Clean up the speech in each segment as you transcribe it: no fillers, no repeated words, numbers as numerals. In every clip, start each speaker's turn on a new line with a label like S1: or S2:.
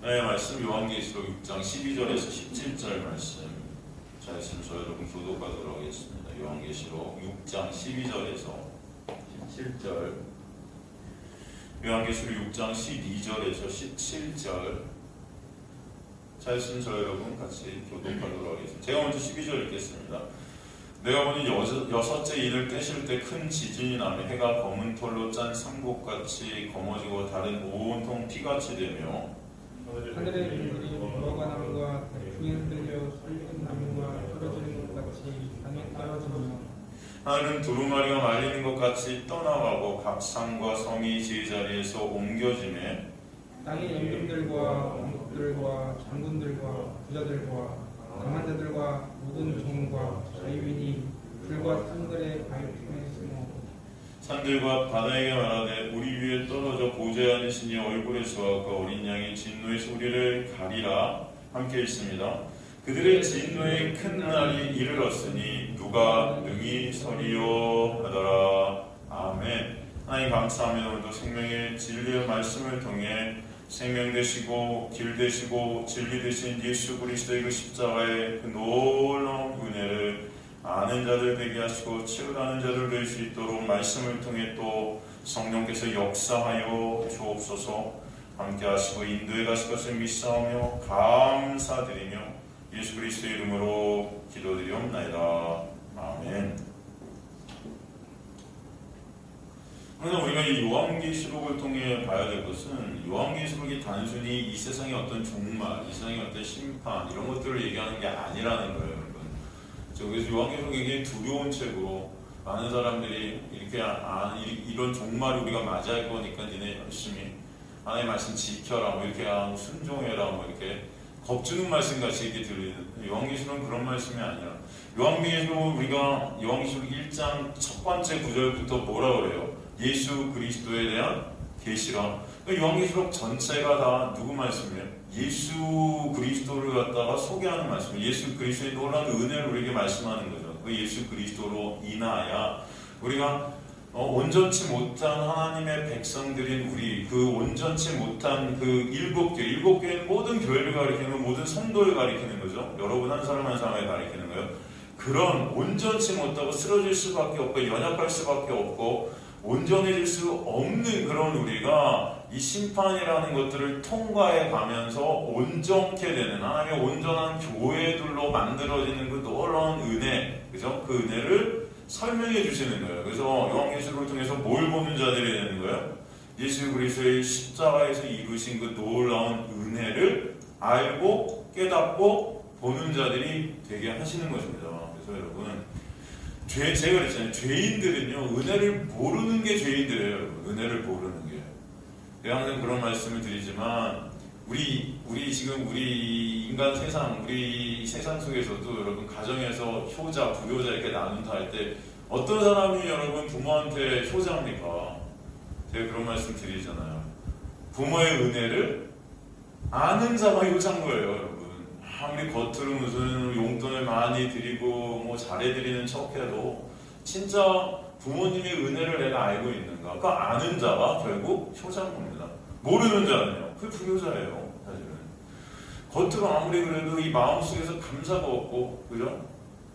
S1: 네, 말씀 요한계시록 6장 12절에서 17절 말씀. 자, 있으면 저 여러분 교독하도록 하겠습니다. 요한계시록 6장 12절에서 17절, 요한계시록 6장 12절에서 17절. 자, 있으면 저 여러분 같이 교독하도록 하겠습니다. 제가 먼저 12절 읽겠습니다. 내가 보니 여섯째 인을 떼실 때 큰 지진이 나며 해가 검은 털로 짠 삼국같이 검어지고 다른 온통 피같이 되며
S2: 하늘의 별들이 무화과나무가 태풍에 흔들려 sul리는 나무가 떨어지는 것 같이 땅에 떨어지며
S1: 하늘은 두루마리가 말리는 것 같이 떠나가고 각 산과 성이 제자리에서 옮겨지매
S2: 땅의 영령들과 왕들과 장군들과 부자들과 강한 자들과 모든 종과 자유인이 불과 산들의 바위틈에 숨어
S1: 산들과 바다에게 말하되 우리 위에 떨어져 보좌에 앉으시니 얼굴에서 그 어린 양의 진노의 소리를 가리라 함께 있습니다. 그들의 진노의 큰 날이 이르렀으니 누가 능히 서리요 하더라. 아멘. 하나님 감사합니다. 오늘도 생명의 진리의 말씀을 통해 생명 되시고 길 되시고 진리 되신 예수 그리스도의 그 십자가의 그 놀라운 은혜를 아는 자들 되게 하시고 치유하는 자들 될 수 있도록 말씀을 통해 또 성령께서 역사하여 주옵소서. 함께 하시고 인도해 가실 것을 믿사오며 감사드리며 예수 그리스도의 이름으로 기도드리옵나이다. 아멘. 그래서 우리가 이 요한계시록을 통해 봐야 될 것은 요한계시록이 단순히 이 세상의 어떤 종말, 이 세상의 어떤 심판 이런 것들을 얘기하는 게 아니라는 거예요, 여러분. 그래서 요한계시록이 굉장히 두려운 책으로 많은 사람들이 이렇게 이런 종말을 우리가 맞이할 거니까 니네 열심히 하나님의 말씀 지켜라, 뭐 이렇게 하고 순종해라, 뭐 이렇게 겁주는 말씀 같이 이렇게 들리는 요한계시록은 그런 말씀이 아니라 요한계시록 우리가 요한계시록 1장 첫 번째 구절부터 뭐라 그래요? 예수 그리스도에 대한 계시라. 요한계시록 전체가 다 누구 말씀이에요? 예수 그리스도를 갖다가 소개하는 말씀이에요. 예수 그리스도의 놀라운 은혜를 우리에게 말씀하는 거죠. 그 예수 그리스도로 인하여 우리가 온전치 못한 하나님의 백성들인 우리, 그 온전치 못한 그 일곱 교회는 모든 교회를 가리키는, 모든 성도를 가리키는 거죠. 여러분 한 사람 한 사람을 가리키는 거예요. 그런 온전치 못하고 쓰러질 수밖에 없고 연약할 수밖에 없고 온전해질 수 없는 그런 우리가 이 심판이라는 것들을 통과해 가면서 온전케 되는 하나님의 온전한 교회들로 만들어지는 그 놀라운 은혜, 그죠? 그 은혜를 설명해 주시는 거예요. 그래서 요한계시록을 통해서 뭘 보는 자들이 되는 거예요? 예수 그리스도의 십자가에서 이루신 그 놀라운 은혜를 알고 깨닫고 보는 자들이 되게 하시는 것입니다. 그래서 여러분, 제가 그랬잖아요. 죄인들은요, 은혜를 모르는 게 죄인들이에요, 여러분. 은혜를 모르는 게. 내가 항상 그런 말씀을 드리지만, 우리 인간 세상, 우리 세상 속에서도 여러분, 가정에서 효자, 불효자 이렇게 나눈다 할 때, 어떤 사람이 여러분 부모한테 효자입니까? 제가 그런 말씀 드리잖아요. 부모의 은혜를 아는 자가 효자인 거예요, 여러분. 아무리 겉으로 무슨 용돈을 많이 드리고 뭐 잘해드리는 척해도 진짜 부모님의 은혜를 내가 알고 있는가? 그 아는 자가 결국 효자인 겁니다. 모르는 자는요, 그게 불효자예요, 사실은. 겉으로 아무리 그래도 이 마음속에서 감사가 없고, 그죠?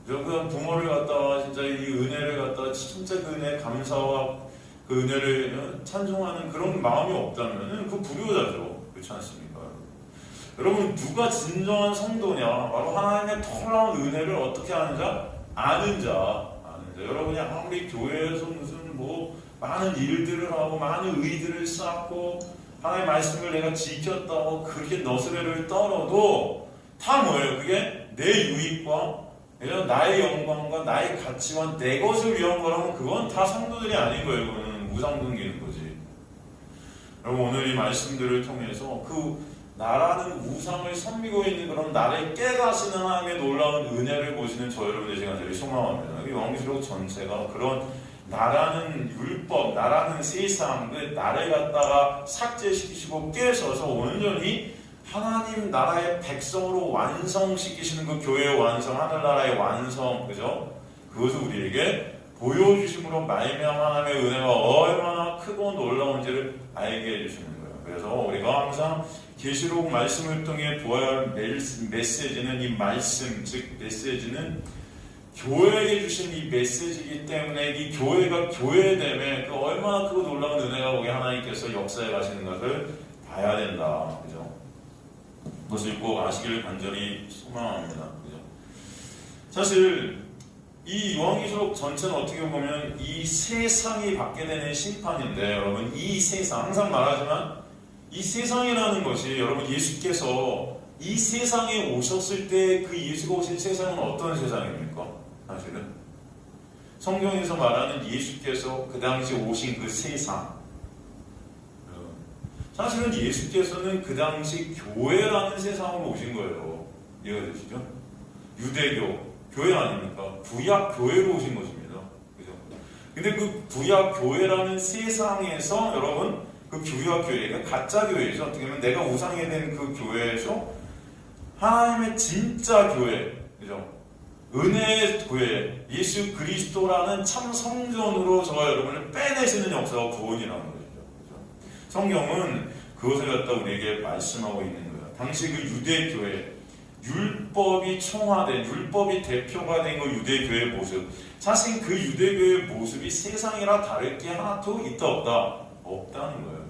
S1: 그 부모를 갖다가 진짜 이 은혜를 갖다가 진짜 그 은혜 감사와 그 은혜를 찬송하는 그런 마음이 없다면 그 불효자죠. 그렇지 않습니까? 여러분, 누가 진정한 성도냐? 바로 하나님의 놀라운 은혜를 어떻게 아는 자? 아는 자. 여러분이 아무리 교회에서 무슨 뭐 많은 일들을 하고 많은 의들을 쌓고 하나님의 말씀을 내가 지켰다고 그렇게 너스레를 떨어도 다 뭐예요? 그게 내 유익과 나의 영광과 나의 가치와 내 것을 위한 거라면 그건 다 성도들이 아닌 거예요. 그거는 무상등기는 거지. 여러분, 오늘 이 말씀들을 통해서 그 나라는 우상을 섬기고 있는 그런 나를 깨가시는 하나님의 놀라운 은혜를 보시는 저 여러분 되시기를 저희 소망합니다. 요한계시록 전체가 그런 나라는 율법, 나라는 세상, 그 나를 갖다가 삭제시키시고 깨셔서 온전히 하나님 나라의 백성으로 완성시키시는 그 교회의 완성, 하늘나라의 완성, 그죠? 그것을 우리에게 보여주심으로 말미암아 하나님의 은혜가 얼마나 크고 놀라운지를 알게 해주시는 거예요. 그래서 우리가 항상 계시록 말씀을 통해 보아야 할 메시지는 이 말씀, 즉 메시지는 교회에게 주신 이 메시지이기 때문에 이 교회가 교회됨에 그 얼마나 크고 놀라운 은혜가 거기 하나님께서 역사해 가시는 것을 봐야 된다. 그죠? 그것을 꼭 아시기를 간절히 소망합니다. 그죠? 사실 이 요한계시록 전체는 어떻게 보면 이 세상이 받게 되는 심판인데, 여러분 이 세상, 항상 말하지만 이 세상이라는 것이 여러분 예수께서 이 세상에 오셨을 때 그 예수가 오신 세상은 어떤 세상입니까? 사실은 성경에서 말하는 예수께서 그 당시 오신 그 세상, 사실은 예수께서는 그 당시 교회라는 세상으로 오신 거예요. 이해가 되시죠? 유대교 교회 아닙니까? 구약 교회로 오신 것입니다. 그죠? 근데 그 구약 교회라는 세상에서 여러분 그 구약 교회가 가짜 교회죠. 어떻게 보면 내가 우상이 된 그 교회에서 하나님의 진짜 교회, 그죠? 은혜의 교회, 예수 그리스도라는 참 성전으로 저와 여러분을 빼내시는 역사가 구원이라는 것이죠. 그죠? 성경은 그것을 갖다 우리에게 말씀하고 있는 거예요. 당시 그 유대 교회, 율법이 총화된, 율법이 대표가 된 그 유대교회의 모습, 사실 그 유대교회의 모습이 세상이라 다를 게 하나도 있다 없다? 없다는 거예요.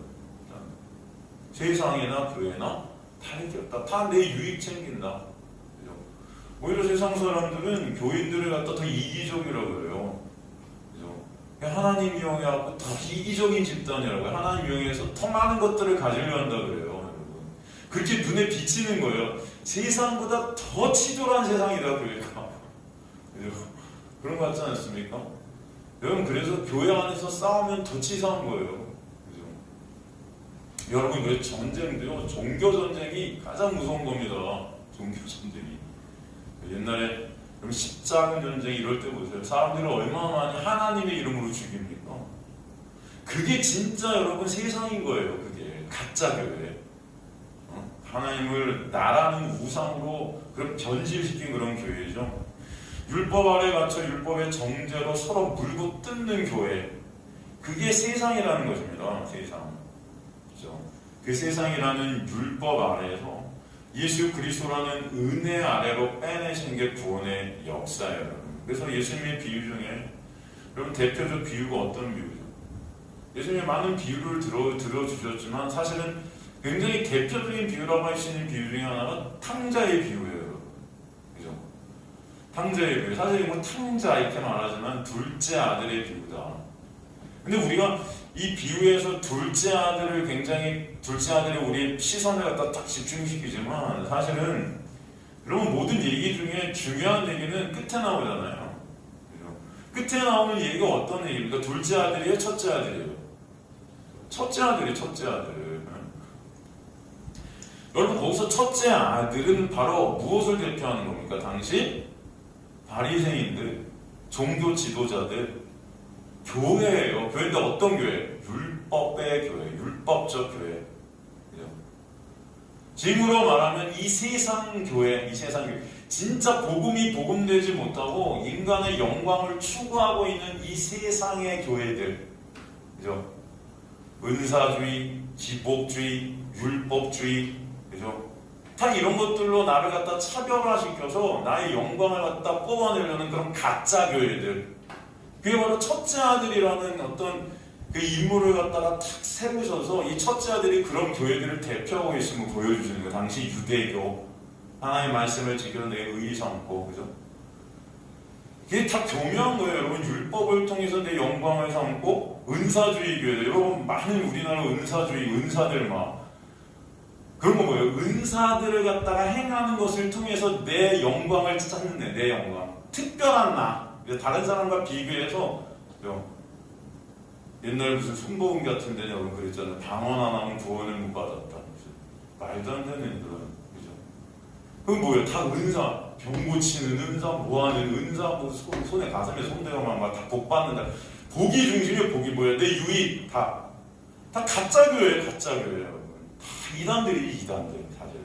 S1: 세상이나 교회나 다를 게 없다. 다 내 유익 챙긴다. 그죠? 오히려 세상 사람들은 교인들을 갖다 더 이기적이라고 그래요. 그죠? 하나님 이용해갖고 더 이기적인 집단이라고 해요. 하나님 이용해서 더 많은 것들을 가지려 한다 그래요. 그렇게 눈에 비치는 거예요. 세상보다 더 치졸한 세상이다, 교회가. 그죠? 그런 거 같지 않습니까? 여러분, 그래서 교회 안에서 싸우면 더 치사한 거예요. 그죠? 여러분, 왜 전쟁도요? 종교전쟁이 가장 무서운 겁니다. 종교전쟁이. 옛날에 십자군 전쟁 이럴 때 보세요. 사람들을 얼마나 많이 하나님의 이름으로 죽입니까? 그게 진짜 여러분 세상인 거예요. 그게. 가짜 교회. 하나님을 나라는 우상으로 그런 변질시킨 그런 교회죠. 율법 아래 갇혀 율법의 정죄로 서로 물고 뜯는 교회, 그게 세상이라는 것입니다. 세상. 그렇죠? 그 세상이라는 율법 아래에서 예수 그리스도라는 은혜 아래로 빼내신 게 구원의 역사예요. 여러분. 그래서 예수님의 비유 중에 여러분 대표적 비유가 어떤 비유죠? 예수님이 많은 비유를 들어주셨지만 사실은 굉장히 대표적인 비유라고 할 수 있는 비유 중에 하나가 탕자의 비유예요. 그죠? 탕자의 비유. 사실 이건 탕자 이렇게 말하지만 둘째 아들의 비유다. 근데 우리가 이 비유에서 둘째 아들을 우리의 시선을 갖다 딱 집중시키지만 사실은 여러분 모든 얘기 중에 중요한 얘기는 끝에 나오잖아요. 그죠? 끝에 나오는 얘기가 어떤 얘기입니까? 둘째 아들이에요? 첫째 아들이에요? 첫째 아들이에요. 첫째 아들. 여러분 거기서 첫째 아들은 바로 무엇을 대표하는 겁니까? 당시 바리새인들, 종교 지도자들, 교회예요. 교회인데 어떤 교회? 율법의 교회, 율법적 교회. 그죠? 지금으로 말하면 이 세상 교회, 진짜 복음이 복음되지 못하고 인간의 영광을 추구하고 있는 이 세상의 교회들, 그죠? 은사주의, 기복주의, 율법주의, 그죠? 다 이런 것들로 나를 갖다 차별화시켜서 나의 영광을 갖다 뽑아내려는 그런 가짜 교회들. 그게 바로 첫째 아들이라는 어떤 그 인물을 갖다가 탁 세우셔서 이 첫째 아들이 그런 교회들을 대표하고 있음을 보여주시는 거예요. 당시 유대교. 하나님의 말씀을 지켜내 의의 삼고, 그죠? 그게 다 교묘한 거예요. 여러분, 율법을 통해서 내 영광을 삼고, 은사주의 교회들. 여러분, 많은 우리나라 은사주의, 은사들 막. 그런 거 뭐예요? 은사들을 갖다가 행하는 것을 통해서 내 영광을 찾는 내 영광. 특별한 나. 다른 사람과 비교해서, 옛날 무슨 순복음 같은 데 여러분 그랬잖아요. 방언 안 하면 구원을 못 받았다. 말도 안 되는 그런, 그죠? 그건 뭐예요? 다 은사. 병 고치는 은사, 뭐 하는 은사, 뭐 손에 가슴에 손대고만 막 다 복 받는다. 복이 중심이에요. 복이 뭐예요? 내 유익 다 가짜 교회예요. 가짜 교회예요. 이단들 사실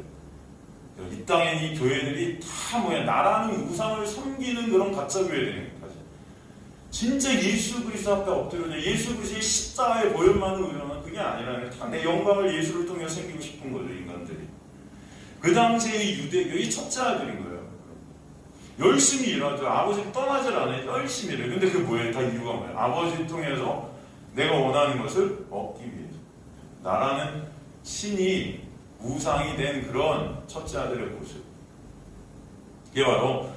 S1: 이 땅에 이 교회들이 다 나라는 우상을 섬기는 그런 가짜 교회들입니다. 사실 진짜 예수 그리스도 앞에 엎드려 예수 그리스도의 십자가의 보혈만을 의존하는 그 그게 아니라는 거예요. 내 영광을 예수를 통해 생기고 싶은 거죠, 인간들이. 그 당시의 유대교의 첫째 아들인 거예요. 열심히 일하죠. 아버지 떠나질 않아요. 열심히 일해요. 근데 그게 뭐예요? 다 이유가 뭐예요? 아버지 통해서 내가 원하는 것을 얻기 위해서. 나라는 신이 우상이 된 그런 첫째 아들의 모습. 이게 바로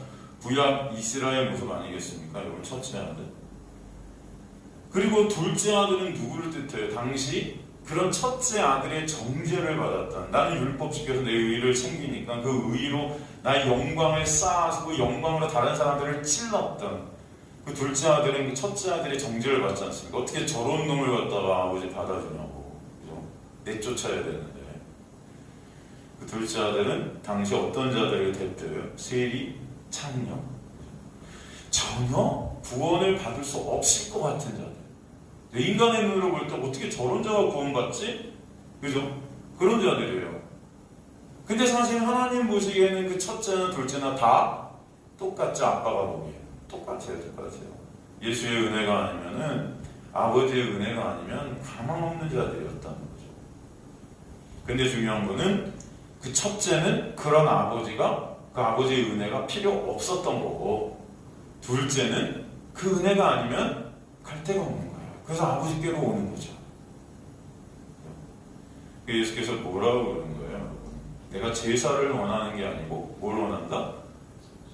S1: 구약 이스라엘 모습 아니겠습니까? 여러분, 첫째 아들. 그리고 둘째 아들은 누구를 뜻해요? 당시 그런 첫째 아들의 정죄를 받았던, 나는 율법 지켜서 내 의를 챙기니까 그 의로 나의 영광을 쌓아서 그 영광으로 다른 사람들을 찔렀던 그 둘째 아들은 그 첫째 아들의 정죄를 받지 않습니까? 어떻게 저런 놈을 갖다가 아버지 받아주냐고, 그죠? 내쫓아야 되는데. 그 둘째 아들은 당시 어떤 자들을 대표해요? 세리, 창녀. 전혀 구원을 받을 수 없을 것 같은 자들. 인간의 눈으로 볼 때 어떻게 저런 자가 구원받지? 그죠? 그런 자들이에요. 근데 사실 하나님 보시기에는 그 첫째나 둘째나 다 똑같죠. 아빠가 보기에 똑같아요. 예수의 은혜가 아니면은, 아버지의 은혜가 아니면 가망 없는 자들이었다는 거죠. 근데 중요한 거는 그 첫째는 그런 아버지가, 그 아버지의 은혜가 필요 없었던 거고, 둘째는 그 은혜가 아니면 갈 데가 없는 거예요. 그래서 아버지께로 오는 거죠. 예수께서 뭐라고 그러는 거예요? 내가 제사를 원하는 게 아니고 뭘 원한다?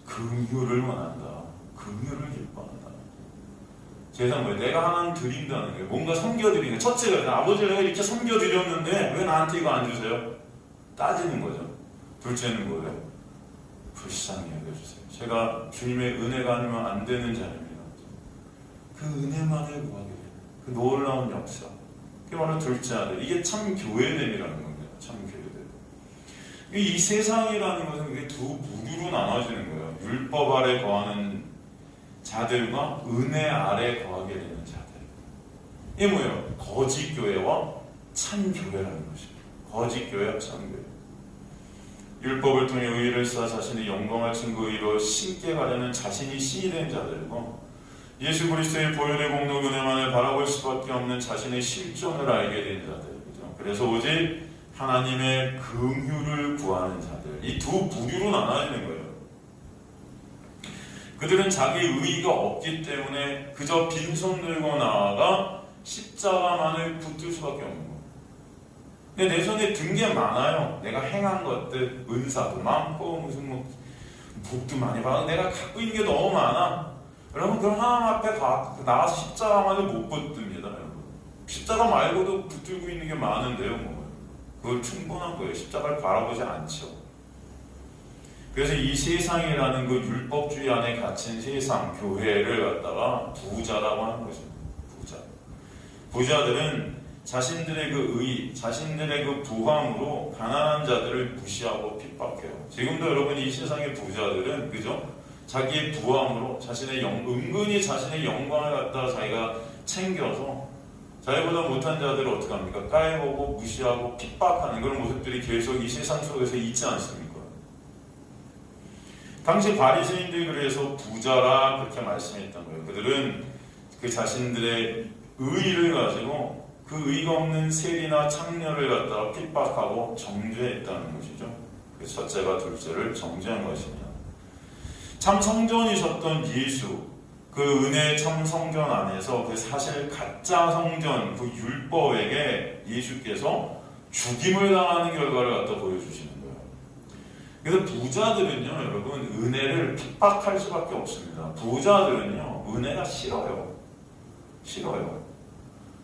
S1: 긍휼을 원한다. 긍휼을 기뻐한다. 제사는 뭐예요? 내가 하나님 드린다는 거예요. 뭔가 섬겨드리는 거예요. 첫째가 아버지를 내가 이렇게 섬겨드렸는데 왜 나한테 이거 안 주세요? 따지는 거죠. 둘째는 뭐예요? 불쌍히 여겨주세요. 제가 주님의 은혜가 아니면 안 되는 자입니다. 그 은혜만을 구하게 돼요. 그 놀라운 역사. 그게 바로 둘째 아들. 이게 참 교회됨이라는 겁니다. 참 교회됨. 이 세상이라는 것은 이게 두 부류로 나눠지는 거예요. 율법 아래 거하는 자들과 은혜 아래 거하게 되는 자들. 이게 뭐예요? 거짓 교회와 참 교회라는 것입니다. 거짓 교회와 참 교회. 율법을 통해 의를 쌓아 자신의 영광을 증거 의로 신께 가려는 자신이 신이 된 자들과 예수 그리스도의 보혈의 공로 은혜만을 바라볼 수밖에 없는 자신의 실존을 알게 된 자들이죠. 그래서 오직 하나님의 긍휼을 구하는 자들, 이 두 부류로 나눠지는 거예요. 그들은 자기 의의가 없기 때문에 그저 빈손 들고 나아가 십자가만을 붙들 수밖에 없는 거예요. 근데 내 손에 든 게 많아요. 내가 행한 것들, 은사도 많고 무슨 복도 많이 받아. 내가 갖고 있는 게 너무 많아. 여러분, 그럼 하나님 앞에 나와서 십자가만을 못 붙듭니다. 여러분. 십자가 말고도 붙들고 있는 게 많은데요. 그걸 충분한 거예요. 십자가를 바라보지 않죠. 그래서 이 세상이라는 그 율법주의 안에 갇힌 세상, 교회를 갖다가 부자라고 하는 것입니다. 부자들은 자신들의 그 의, 자신들의 그 부함으로 가난한 자들을 무시하고 핍박해요. 지금도 여러분 이 세상의 부자들은, 그죠? 자기의 부함으로 자신의 은근히 자신의 영광을 갖다가 자기가 챙겨서 자기보다 못한 자들을 어떻게 합니까? 까이보고 무시하고 핍박하는 그런 모습들이 계속 이 세상 속에서 있지 않습니까? 당시 바리새인들이 그래서 부자라 그렇게 말씀했던 거예요. 그들은 그 자신들의 의의를 가지고 그 의가 없는 세리나 창녀를 갖다가 핍박하고 정죄했다는 것이죠. 그래서 첫째가 둘째를 정죄한 것입니다. 참 성전이셨던 예수, 그 은혜의 참 성전 안에서 그 사실 가짜 성전, 그 율법에게 예수께서 죽임을 당하는 결과를 갖다 보여주시는 거예요. 그래서 부자들은요, 여러분, 은혜를 핍박할 수밖에 없습니다. 부자들은요, 은혜가 싫어요.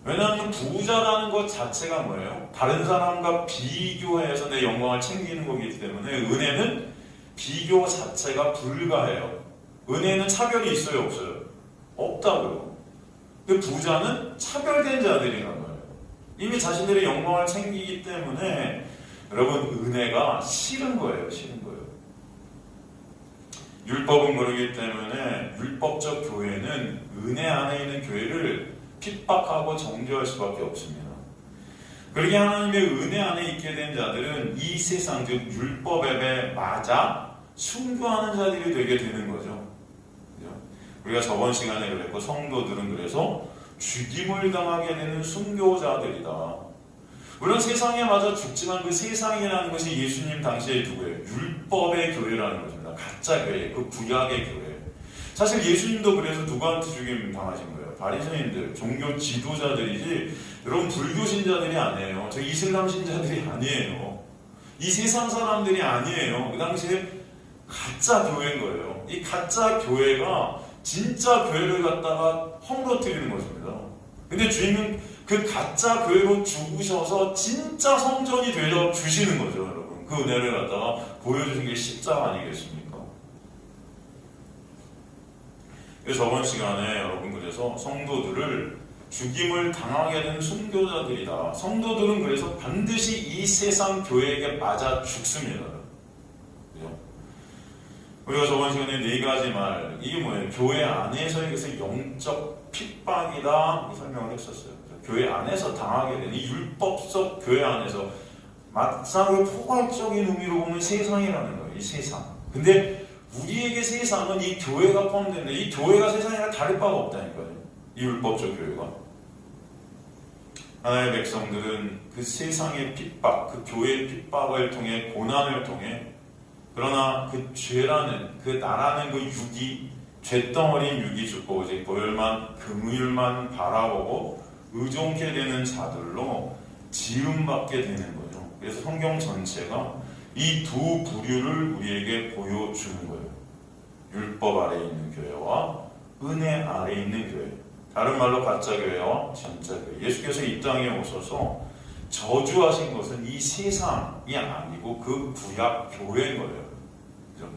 S1: 왜냐하면 부자라는 것 자체가 뭐예요? 다른 사람과 비교해서 내 영광을 챙기는 거기 때문에 은혜는 비교 자체가 불가해요. 은혜는 차별이 있어요, 없어요? 없다고요. 근데 부자는 차별된 자들이란 말이에요. 이미 자신들의 영광을 챙기기 때문에 여러분, 은혜가 싫은 거예요. 율법은 모르기 때문에 율법적 교회는 은혜 안에 있는 교회를 핍박하고 정죄할 수밖에 없습니다. 그렇게 하나님의 은혜 안에 있게 된 자들은 이 세상, 즉 율법에 맞아 순교하는 자들이 되게 되는 거죠. 우리가 저번 시간에 그랬고 성도들은 그래서 죽임을 당하게 되는 순교자들이다. 물론 세상에 맞아 죽지만 그 세상이라는 것이 예수님 당시에 누구예요? 율법의 교회라는 것입니다. 가짜 교회, 그 구약의 교회. 사실 예수님도 그래서 누구한테 죽임 당하신 거예요? 바리새인들, 종교 지도자들이지 여러분 불교 신자들이 아니에요. 저 이슬람 신자들이 아니에요. 이 세상 사람들이 아니에요. 그 당시에 가짜 교회인 거예요. 이 가짜 교회가 진짜 교회를 갖다가 헝거뜨리는 것입니다. 근데 주님은 그 가짜 교회로 죽으셔서 진짜 성전이 되어 주시는 거죠, 여러분. 그 은혜를 갖다가 보여주신 게 십자가 아니겠습니까? 그래서 저번 시간에 여러분 그래서 성도들을 죽임을 당하게 된 순교자들이다. 성도들은 그래서 반드시 이 세상 교회에게 맞아 죽습니다. 그죠? 우리가 저번 시간에 네 가지 말, 이게 뭐예요? 교회 안에서의 것을 영적 핍박이다 설명을 했었어요. 교회 안에서 당하게 되는 이 율법적 교회 안에서 막상 포괄적인 의미로 보면 세상이라는 거예요. 이 세상. 근데 우리에게 세상은 이 교회가 포함되는데 이 교회가 세상이랑 다를 바가 없다니까요. 이 율법적 교회가. 하나님의 백성들은 그 세상의 핍박, 그 교회의 핍박을 통해 고난을 통해 그러나 그 죄라는 그 나라는 그 육이 죄덩어리인 육이 죽고 오직 보혈만 금의율만 바라보고 의존케 되는 자들로 지음받게 되는 거죠. 그래서 성경 전체가 이 두 부류를 우리에게 보여주는 거예요. 율법 아래에 있는 교회와 은혜 아래에 있는 교회. 다른 말로 가짜 교회와 진짜 교회. 예수께서 이 땅에 오셔서 저주하신 것은 이 세상이 아니고 그 구약 교회인 거예요. 그죠?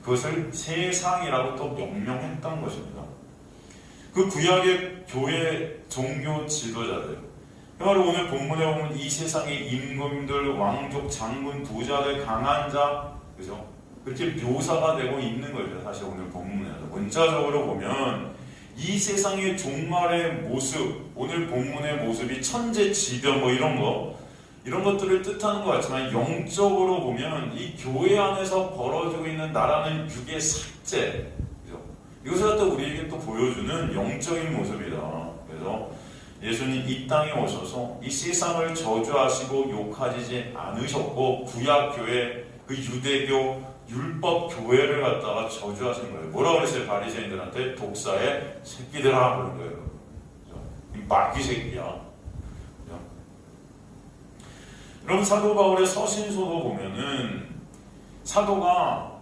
S1: 그것을 세상이라고 또 명명했던 것입니다. 그 구약의 교회 종교 지도자들, 바로 오늘 본문에 보면 이 세상의 임금들, 왕족, 장군, 부자들, 강한 자, 그죠? 그렇게 묘사가 되고 있는 거죠. 사실 오늘 본문에서 문자적으로 보면 이 세상의 종말의 모습, 오늘 본문의 모습이 천재지변 뭐 이런 것들을 뜻하는 것 같지만 영적으로 보면 이 교회 안에서 벌어지고 있는 나라는 육의 삭제, 그죠? 이것을 갖다 우리에게 또 보여주는 영적인 모습이다. 그래서 예수님 이 땅에 오셔서 이 세상을 저주하시고 욕하지 않으셨고 구약교회, 그 유대교, 율법 교회를 갖다가 저주하신 거예요. 뭐라고 그랬어요? 바리새인들한테 독사의 새끼들아 그런 거예요. 이 마귀 새끼야. 그죠? 여러분 사도 바울의 서신서도 보면은 사도가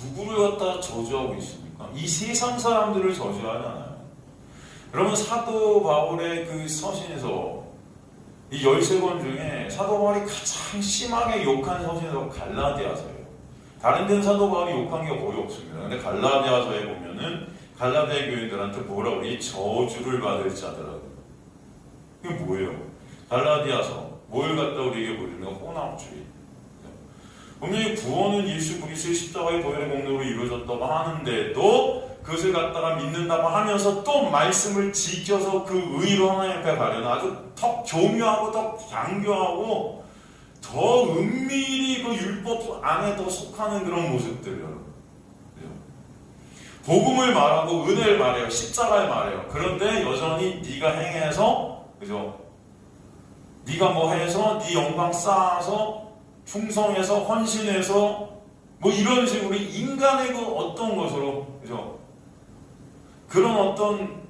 S1: 누구를 갖다가 저주하고 있습니까? 이 세상 사람들을 저주하잖아요. 여러분 사도 바울의 그 서신서 이 13권 중에 사도 바울이 가장 심하게 욕한 서신서가 갈라디아서예요. 다른 데는 사도 바울이 욕한 게 거의 없습니다. 근데 갈라디아서에 보면은 갈라디아 교인들한테 뭐라고 그래? 저주를 받을 자들하고. 이게 뭐예요? 갈라디아서 뭘 갖다 우리에게 보여주는 거? 혼합주의. 분명히 구원은 예수 그리스도의 십자가의 보혈의 공로로 이루어졌다고 하는데도 그것을 갖다가 믿는다고 하면서 또 말씀을 지켜서 그 의로 하나님 앞에 가려는 아주 더 교묘하고 더 강교하고 더 은밀히 그 율법 안에 더 속하는 그런 모습들이에요. 복음을 말하고 은혜를 말해요. 십자가를 말해요. 그런데 여전히 네가 행해서, 그죠? 네가 뭐 해서 네 영광 쌓아서 충성해서 헌신해서 뭐 이런 식으로 인간의 그 어떤 것으로, 그죠? 그런 어떤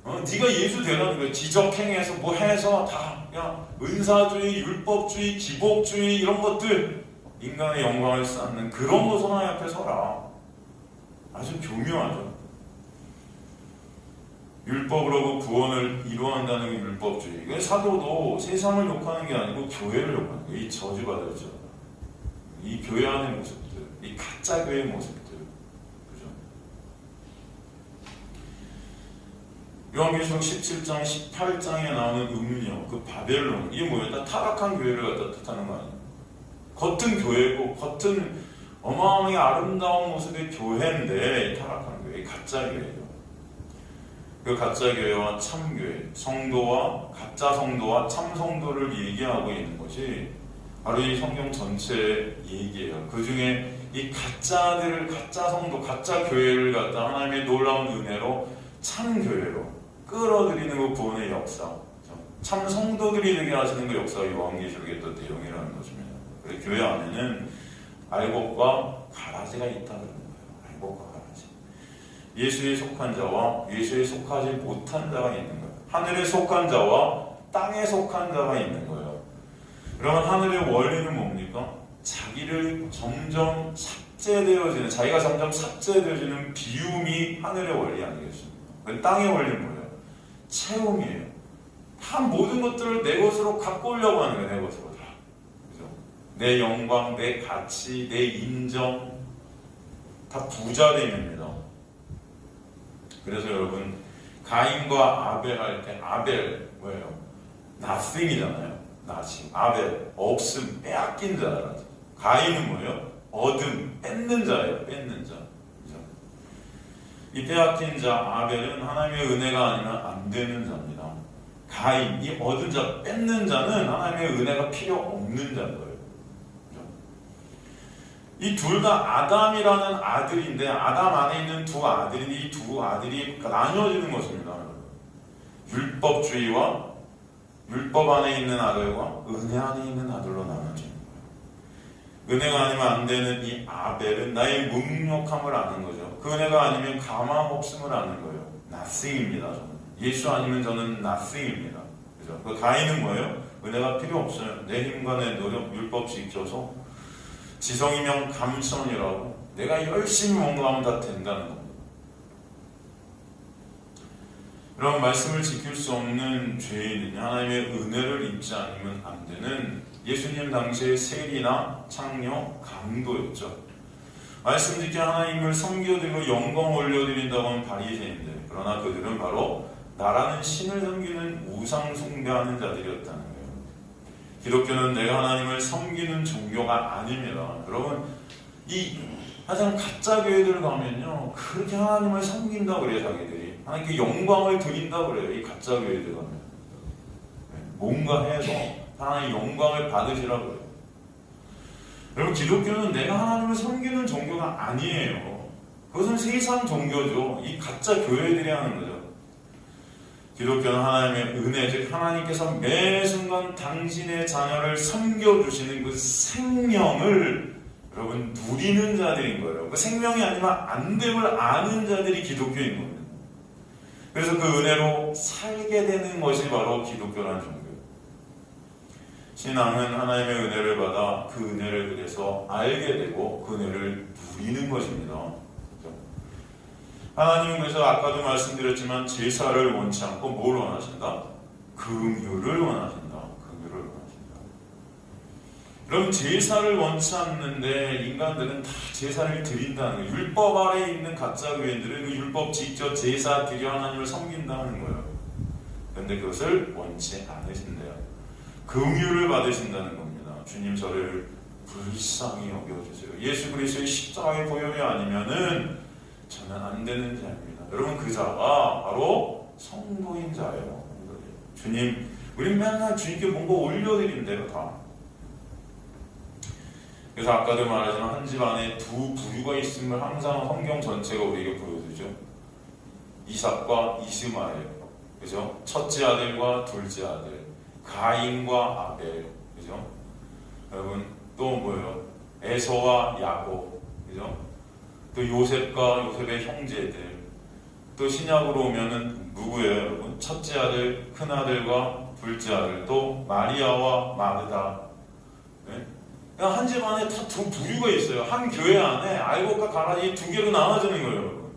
S1: 네가 예수 되라는 거예요. 지적행해서 뭐 해서 다 그냥 은사주의, 율법주의, 기복주의 이런 것들 인간의 영광을 쌓는 그런 것을 하나님 앞에 서라. 아주 교묘하죠. 율법으로 구원을 이루어한다는 게 율법주의. 사도도 세상을 욕하는 게 아니고 교회를 욕하는 거예요. 이 저주받을 자, 이 교회 안의 모습들, 이 가짜 교회의 모습들. 요한계시록 17장, 18장에 나오는 음료, 그 바벨론, 이게 뭐예요? 다 타락한 교회를 갖다 뜻하는 거 아니에요? 겉은 교회고, 겉은 어마어마하게 아름다운 모습의 교회인데, 타락한 교회, 가짜 교회죠. 그 가짜 교회와 참교회, 성도와, 가짜 성도와 참 성도를 얘기하고 있는 것이 바로 이 성경 전체 얘기예요. 그 중에 이 가짜들을, 가짜 성도, 가짜 교회를 갖다 하나님의 놀라운 은혜로 참 교회로 끌어들이는 그 구원의 역사, 참 성도들이 되게 하시는 그 역사가 요한계시록의 또 내용이라는 것입니다. 그래서 교회 안에는 알곡과 가라지가 있다는 거예요. 알곡과 가라지. 예수에 속한 자와 예수에 속하지 못한 자가 있는 거예요. 하늘에 속한 자와 땅에 속한 자가 있는 거예요. 그러면 하늘의 원리는 뭡니까? 자기를 점점 삭제되어지는, 자기가 점점 삭제되어지는 비움이 하늘의 원리 아니겠습니까? 땅의 원리는 뭐예요? 채움이에요. 다 모든 것들을 내 것으로 갖고 오려고 하는 거예요. 내 것으로 다. 그죠? 내 영광, 내 가치, 내 인정 다 부자됨입니다. 그래서 여러분, 가인과 아벨 할 때 아벨 뭐예요? nothing이잖아요. nothing. 아벨 없음, 빼앗긴 자라죠. 가인은 뭐예요? 얻음, 뺏는 자예요. 뺏는 자. 그죠? 이 빼앗긴 자 아벨은 하나님의 은혜가 아니면 안 되는 자입니다. 가인, 이 얻은 자, 뺏는 자는 하나님의 은혜가 필요 없는 자인 거예요. 이 둘 다 아담이라는 아들인데, 아담 안에 있는 두 아들인데, 이 두 아들이 나뉘어지는 것입니다. 율법주의와 율법 안에 있는 아들과 은혜 안에 있는 아들로 나눠지는 거예요. 은혜가 아니면 안 되는 이 아벨은 나의 무능력함을 아는 거죠. 그 은혜가 아니면 가망 없음을 아는 거예요. nothing입니다. 저는. 예수 아니면 저는 nothing입니다. 그죠? 그 가인은 뭐예요? 은혜가 필요 없어요. 내 힘과 내 노력, 율법 지켜서 지성이면 감천이라고 내가 열심히 뭔가 하면 다 된다는 겁니다. 그런 말씀을 지킬 수 없는 죄인은 하나님의 은혜를 입지 않으면 안 되는 예수님 당시의 세리나 창녀, 강도였죠. 말씀 지켜 하나님을 섬겨드리고 영광 올려드린다고 하는 바리새인들, 그러나 그들은 바로 나라는 신을 섬기는 우상 숭배하는 자들이었다는 거예요. 기독교는 내가 하나님을 섬기는 종교가 아닙니다. 여러분, 이 하여튼 가짜 교회들 가면요, 그렇게 하나님을 섬긴다고 그래요. 자기들이 하나님께 영광을 드린다고 그래요. 이 가짜 교회들 가면 뭔가 해서 하나님의 영광을 받으시라고 그래요. 여러분, 기독교는 내가 하나님을 섬기는 종교가 아니에요. 그것은 세상 종교죠. 이 가짜 교회들이 하는 거죠. 기독교는 하나님의 은혜, 즉 하나님께서 매 순간 당신의 자녀를 섬겨주시는 그 생명을 여러분 누리는 자들인 거예요. 그 생명이 아니면 안 됨을 아는 자들이 기독교인 겁니다. 그래서 그 은혜로 살게 되는 것이 바로 기독교라는 종교예요. 신앙은 하나님의 은혜를 받아 그 은혜를 그래서 알게 되고 그 은혜를 누리는 것입니다. 하나님은 그래서 아까도 말씀드렸지만 제사를 원치 않고 뭘 원하신다? 긍휼을 원하신다. 긍휼을 원하신다. 그럼 제사를 원치 않는데 인간들은 다 제사를 드린다는 거예요. 율법 아래에 있는 가짜 교인들은 그 율법 직접 제사 드려 하나님을 섬긴다는 거예요. 그런데 그것을 원치 않으신대요. 긍휼을 받으신다는 겁니다. 주님 저를 불쌍히 여겨주세요. 예수 그리스도의 십자가의 보혈이 아니면은 저는 안 되는 자입니다. 여러분, 그 자가 바로 성도인 자예요. 주님, 우린 맨날 주님께 뭔가 올려드린대요, 다. 그래서 아까도 말하지만 한 집안에 두 부류가 있음을 항상 성경 전체가 우리에게 보여주죠. 이삭과 이스마엘, 그죠? 첫째 아들과 둘째 아들, 가인과 아벨, 그죠? 여러분, 또 뭐예요? 에서와 야곱, 그죠? 또 요셉과 요셉의 형제들, 또 신약으로 오면은 누구예요, 여러분? 첫째 아들, 큰 아들과 둘째 아들, 또 마리아와 마르다. 네? 그냥 한 집안에 다 두 부류가 있어요. 한 교회 안에 알곡과 가라지 두 개로 나눠지는 거예요, 여러분.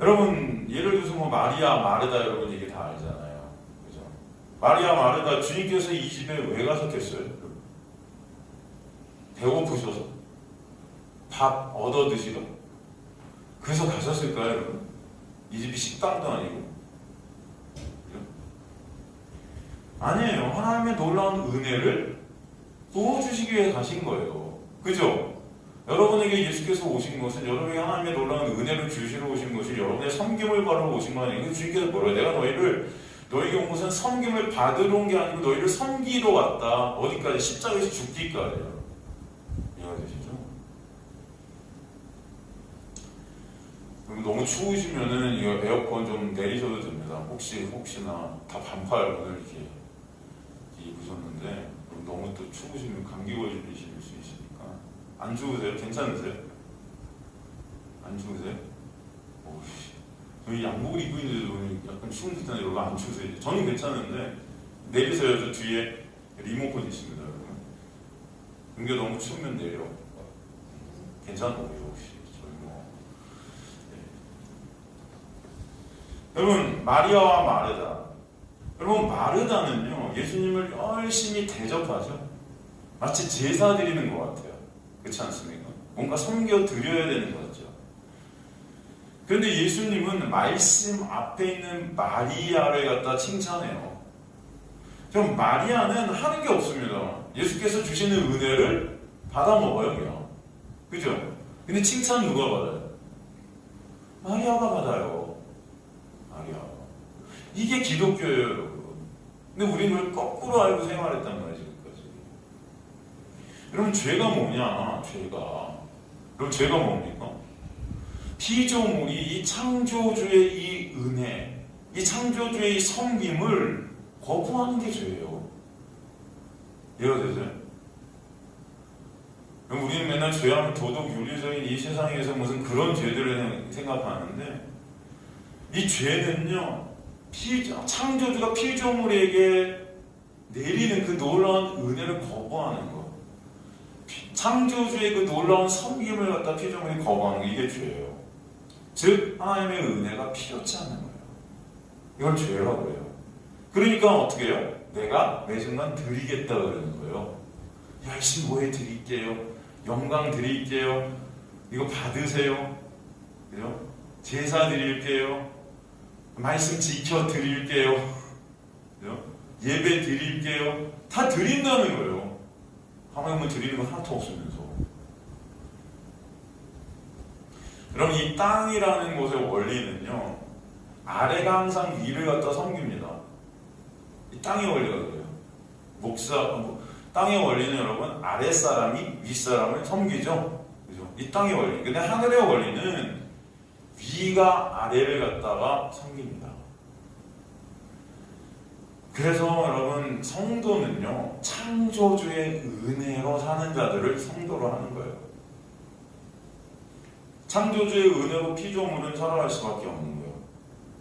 S1: 여러분, 예를 들어서 뭐 마리아, 마르다 여러분 얘기 다 알잖아요, 그죠? 마리아, 마르다 주님께서 이 집에 왜 가셨겠어요? 배고프셔서. 밥 얻어 드시러 그래서 가셨을까요, 여러분? 이 집이 식당도 아니고. 그죠? 아니에요. 하나님의 놀라운 은혜를 부어주시기 위해 가신 거예요. 그죠? 여러분에게 예수께서 오신 것은 여러분에게 하나님의 놀라운 은혜를 주시러 오신 것이 여러분의 섬김을 받으러 오신 거 아니에요. 주님께서 뭐래요? 내가 너에게 온 것은 섬김을 받으러 온 게 아니고 너희를 섬기러 왔다. 어디까지? 십자가에서 죽기까지요. 이해가 되시죠? 너무 추우시면은 이거 에어컨 좀 내리셔도 됩니다. 혹시나 다 반팔 오늘 이렇게 입으셨는데 너무 또 추우시면 감기 걸리실 수 있으니까. 안 추우세요? 괜찮으세요? 안 추우세요? 오씨, 저희 양복을 입고 있는데도 오늘 약간 추운 듯한데 여러분 안 추우세요? 저는 괜찮은데 내리세요. 저 뒤에 리모컨 있습니다, 여러분. 근데 너무 추우면 내려. 괜찮아요, 혹시. 저희 뭐. 네. 여러분, 마리아와 마르다. 여러분, 마르다는요, 예수님을 열심히 대접하죠. 마치 제사 드리는 것 같아요. 그렇지 않습니까? 뭔가 섬겨 드려야 되는 것 같죠. 그런데 예수님은 말씀 앞에 있는 마리아를 갖다 칭찬해요. 그럼 마리아는 하는 게 없습니다. 예수께서 주시는 은혜를 받아 먹어요, 그냥. 그죠? 근데 칭찬 누가 받아요? 마리아가 받아요. 마리아. 이게 기독교예요, 여러분. 근데 우리는 그걸 거꾸로 알고 생활했단 말이에요, 지금까지. 여러분, 죄가 뭐냐? 그럼 죄가 뭡니까? 피조물이 이 창조주의 이 은혜, 이 창조주의 이 섬김을 거부하는 게 죄예요. 이해가 되세요? 우리는 맨날 죄하면 도덕 윤리적인 이 세상에서 무슨 그런 죄들을 생각하는데, 이 죄는요, 창조주가 피조물에게 내리는 그 놀라운 은혜를 거부하는 것, 창조주의 그 놀라운 섬김을 갖다 피조물이 거부하는 게 이게 죄예요. 즉 하나님의 은혜가 필요치 않는 거예요. 이걸 죄라고 해요. 그러니까 어떻게 해요? 내가 매 순간 드리겠다 그러는 거예요. 열심히 뭐해 드릴게요. 영광 드릴게요. 이거 받으세요. 그죠? 제사 드릴게요. 말씀 지켜 드릴게요. 그죠? 예배 드릴게요. 다 드린다는 거예요. 하나님은 드리는 거 하나도 없으면서. 그럼 이 땅이라는 곳의 원리는요, 아래가 항상 위를 갖다 섬깁니다. 이 땅의 원리가 그래요. 땅의 원리는 여러분, 아랫사람이 윗사람을 섬기죠. 그죠? 이 땅의 원리. 근데 하늘의 원리는 위가 아래를 갖다가 섬깁니다. 그래서 여러분, 성도는요, 창조주의 은혜로 사는 자들을 성도로 하는 거예요. 창조주의 은혜로 피조물은 살아갈 수밖에 없는 거예요.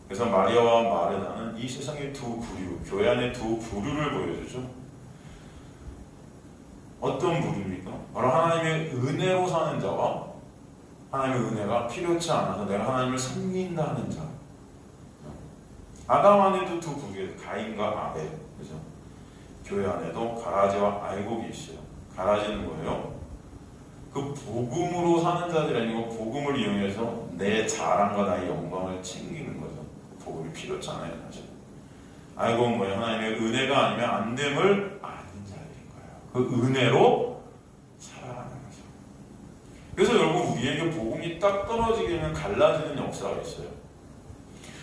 S1: 그래서 마리아와 마르다는 이 세상의 두 부류, 교회 안의 두 부류를 보여주죠. 어떤 부류입니까? 바로 하나님의 은혜로 사는 자와 하나님의 은혜가 필요치 않아서 내가 하나님을 섬긴다는 자. 아담 안에도 두 부류예요. 가인과 아벨. 그죠? 교회 안에도 가라지와 알곡이 있어요. 가라지는 뭐예요? 그 복음으로 사는 자들이 아니고 복음을 이용해서 내 자랑과 나의 영광을 챙기는 거죠. 복음이 필요찮아요, 사실. 알곡은 뭐예요? 하나님의 은혜가 아니면 안 됨을 아는 자들인 거예요. 그 은혜로 살아가는 거죠. 그래서 여러분, 우리에게 복음이 딱 떨어지게 되면 갈라지는 역사가 있어요.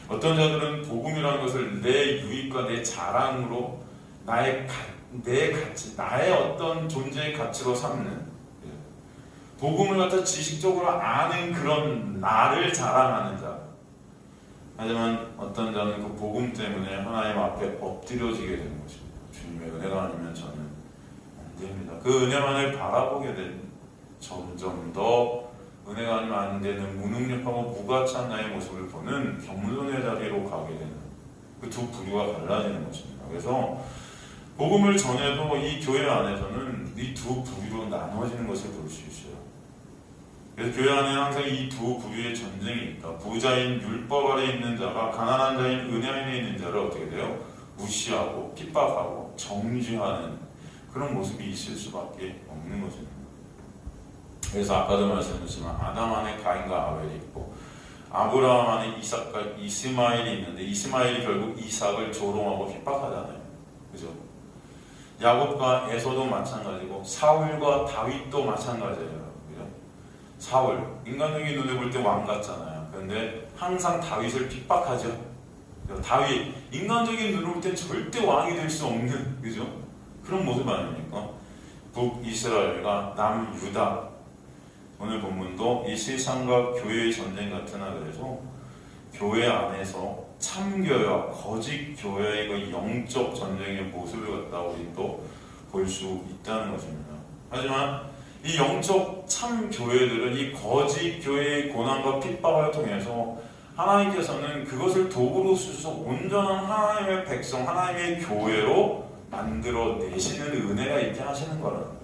S1: 어떤 자들은 복음이라는 것을 내 유익과 내 자랑으로 내 가치, 나의 어떤 존재의 가치로 삼는, 복음을 갖다 지식적으로 아는 그런 나를 자랑하는 자. 하지만 어떤 자는 그 복음 때문에 하나님 앞에 엎드려지게 되는 것입니다. 주님의 은혜가 아니면 저는 안 됩니다. 그 은혜만을 바라보게 된, 점점 더 은혜가 아니면 안 되는 무능력하고 무가치한 나의 모습을 보는 경륜의 자리로 가게 되는 그 두 부류가 갈라지는 것입니다. 그래서 복음을 전해도 이 교회 안에서는 이 두 부류로 나눠지는 것을 볼 수 있어요. 그래서 교회 안에는 항상 이 두 부류의 전쟁이 있다. 부자인 율법 아래 있는 자가 가난한 자인 은혜 안에 있는 자를 어떻게 돼요? 무시하고 핍박하고 정죄하는 그런 모습이 있을 수밖에 없는 것입니다. 그래서 아까도 말씀드렸지만 아담 안에 가인과 아벨이 있고 아브라함 안에 이삭과 이스마엘이 있는데 이스마엘이 결국 이삭을 조롱하고 핍박하잖아요. 그죠? 야곱과 에서도 마찬가지고 사울과 다윗도 마찬가지예요. 그죠? 사울, 인간적인 눈에 볼 때 왕 같잖아요. 그런데 항상 다윗을 핍박하죠. 다윗, 인간적인 눈으로 볼 때 절대 왕이 될 수 없는, 그죠? 그런 모습 아닙니까? 북이스라엘과 남유다, 오늘 본문도 이 세상과 교회의 전쟁 같으나 그래서 교회 안에서 참교회와 거짓 교회의 그 영적 전쟁의 모습을 갖다 우리 또 볼 수 있다는 것입니다. 하지만 이 영적 참 교회들은 이 거짓 교회의 고난과 핍박을 통해서 하나님께서는 그것을 도구로 쓰셔서 온전한 하나님의 백성, 하나님의 교회로 만들어 내시는 은혜가 있게 하시는 거라는 거예요.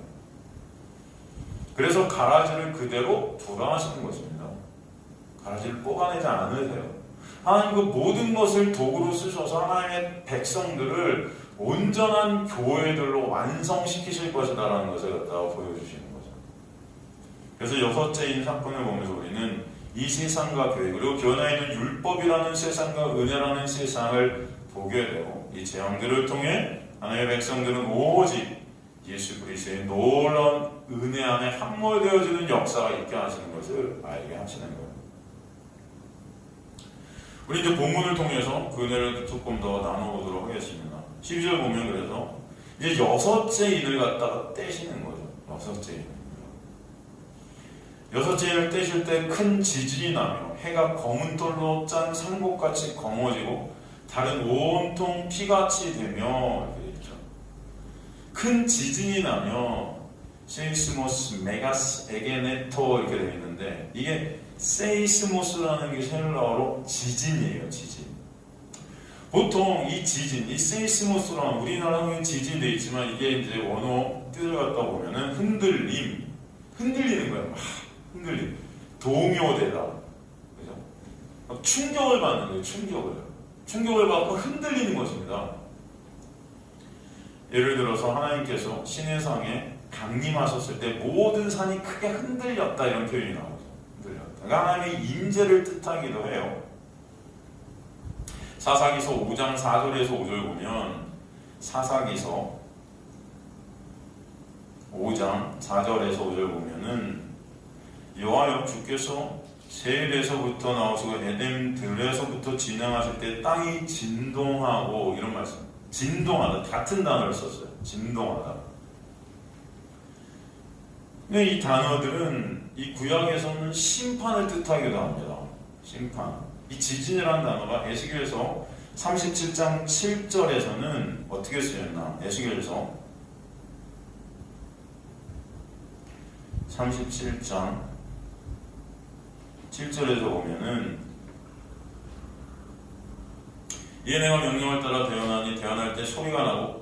S1: 그래서 가라지를 그대로 두라하시는 것입니다. 가라지를 뽑아내지 않으세요. 하나님 그 모든 것을 도구로 쓰셔서 하나님의 백성들을 온전한 교회들로 완성시키실 것이다라는 것을 갖다가 보여주시는 거죠. 그래서 여섯째인 사건을 보면서 우리는 이 세상과 교회, 그리고 교회에 있는 율법이라는 세상과 은혜라는 세상을 보게 되고, 이 재앙들을 통해 하나님의 백성들은 오직 예수 그리스도의 놀라운 은혜 안에 함몰되어지는 역사가 있게 하시는 것을 알게 하시는 거예요. 우리 이제 본문을 통해서 그 은혜를 조금 더 나눠보도록 하겠습니다. 12절 보면 그래서 이제 여섯째 인을 갖다가 떼시는 거죠. 여섯째 인. 여섯째 인을 떼실 때 큰 지진이 나며 해가 검은 털로 짠 상복같이 검어지고 달은 온통 피같이 되며 이렇게 되죠. 큰 지진이 나며 세이스모스, 메가스, 에게네토 이렇게 되어 있는데, 이게 세이스모스라는 게 헬라어로 지진이에요. 지진. 보통 이 지진, 이 세이스모스라는 우리나라는 지진이 되어 있지만 이게 이제 원어 뜻을 갖다 보면은 흔들림, 흔들리는 거예요. 막 흔들림, 동요되다, 그죠? 충격을 받는 거예요. 충격을 받고 흔들리는 것입니다. 예를 들어서 하나님께서 시내상에 강림하셨을 때 모든 산이 크게 흔들렸다 이런 표현이 나오죠. 흔들렸다. 그러니까 하나님의 임재를 뜻하기도 해요. 사사기서 5장 4절에서 5절 보면, 사사기서 5장 4절에서 5절 보면은 여호와여 주께서 세일에서부터 나오시고 에덴 들에서부터 진행하실 때 땅이 진동하고, 이런 말씀. 진동하다, 같은 단어를 썼어요. 진동하다. 근데 이 단어들은 이 구약에서는 심판을 뜻하기도 합니다. 심판. 이 지진이라는 단어가 에스겔서 37장 7절에서는 어떻게 쓰였나? 에스겔서 37장 7절에서 보면은, 이에 내가 명령을 따라 대언하니 대언할 때 소리가 나고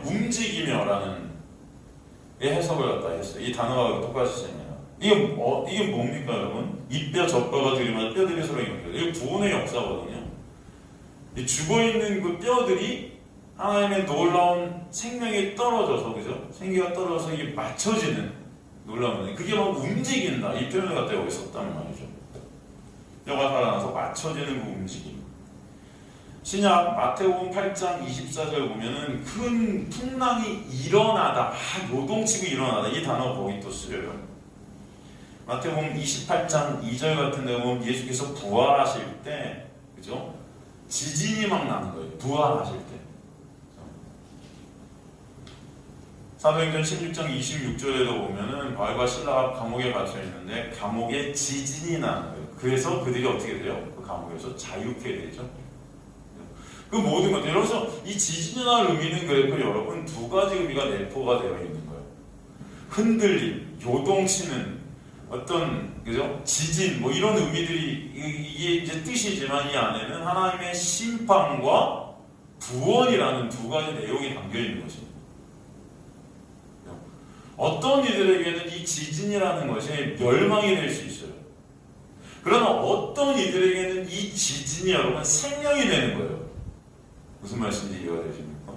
S1: 움직이며라는 해석을 갖다 했어요. 이 단어가 똑같이 쓰입니다. 이게 뭡니까 여러분? 이뼈 젖뼈가 들이마다 뼈들이 서로 연결돼요. 이게 구원의 역사거든요. 이 죽어있는 그 뼈들이 하나님의 놀라운 생명이 떨어져서, 그죠? 생기가 떨어져서 이게 맞춰지는 놀라운 거. 그게 막 움직인다. 이 표현을 갖다 여기 썼단 말이죠. 뼈가 살아나서 맞춰지는 그 움직임. 신약 마태복음 8장 24절 보면은 큰 풍랑이 일어나다, 요동치고 일어나다, 이 단어 거기 또 쓰여요. 마태복음 28장 2절 같은 데 보면 예수께서 부활하실 때, 그죠? 지진이 막 나는 거예요. 부활하실 때. 사도행전 16장 26절에도 보면은 바울과 실라가 감옥에 갇혀 있는데 감옥에 지진이 나는 거예요. 그래서 그들이 어떻게 돼요? 그 감옥에서 자유케 되죠. 그 모든 것들. 여기서 이 지진이라는 의미는 그래도 여러분 두 가지 의미가 내포가 되어 있는 거예요. 흔들림, 요동치는 어떤, 그죠? 지진, 뭐 이런 의미들이, 이게 이제 뜻이지만 이 안에는 하나님의 심판과 구원이라는 두 가지 내용이 담겨 있는 것입니다. 어떤 이들에게는 이 지진이라는 것이 멸망이 될 수 있어요. 그러나 어떤 이들에게는 이 지진이 여러분 생명이 되는 거예요. 무슨 말씀인지 이해가 되십니까?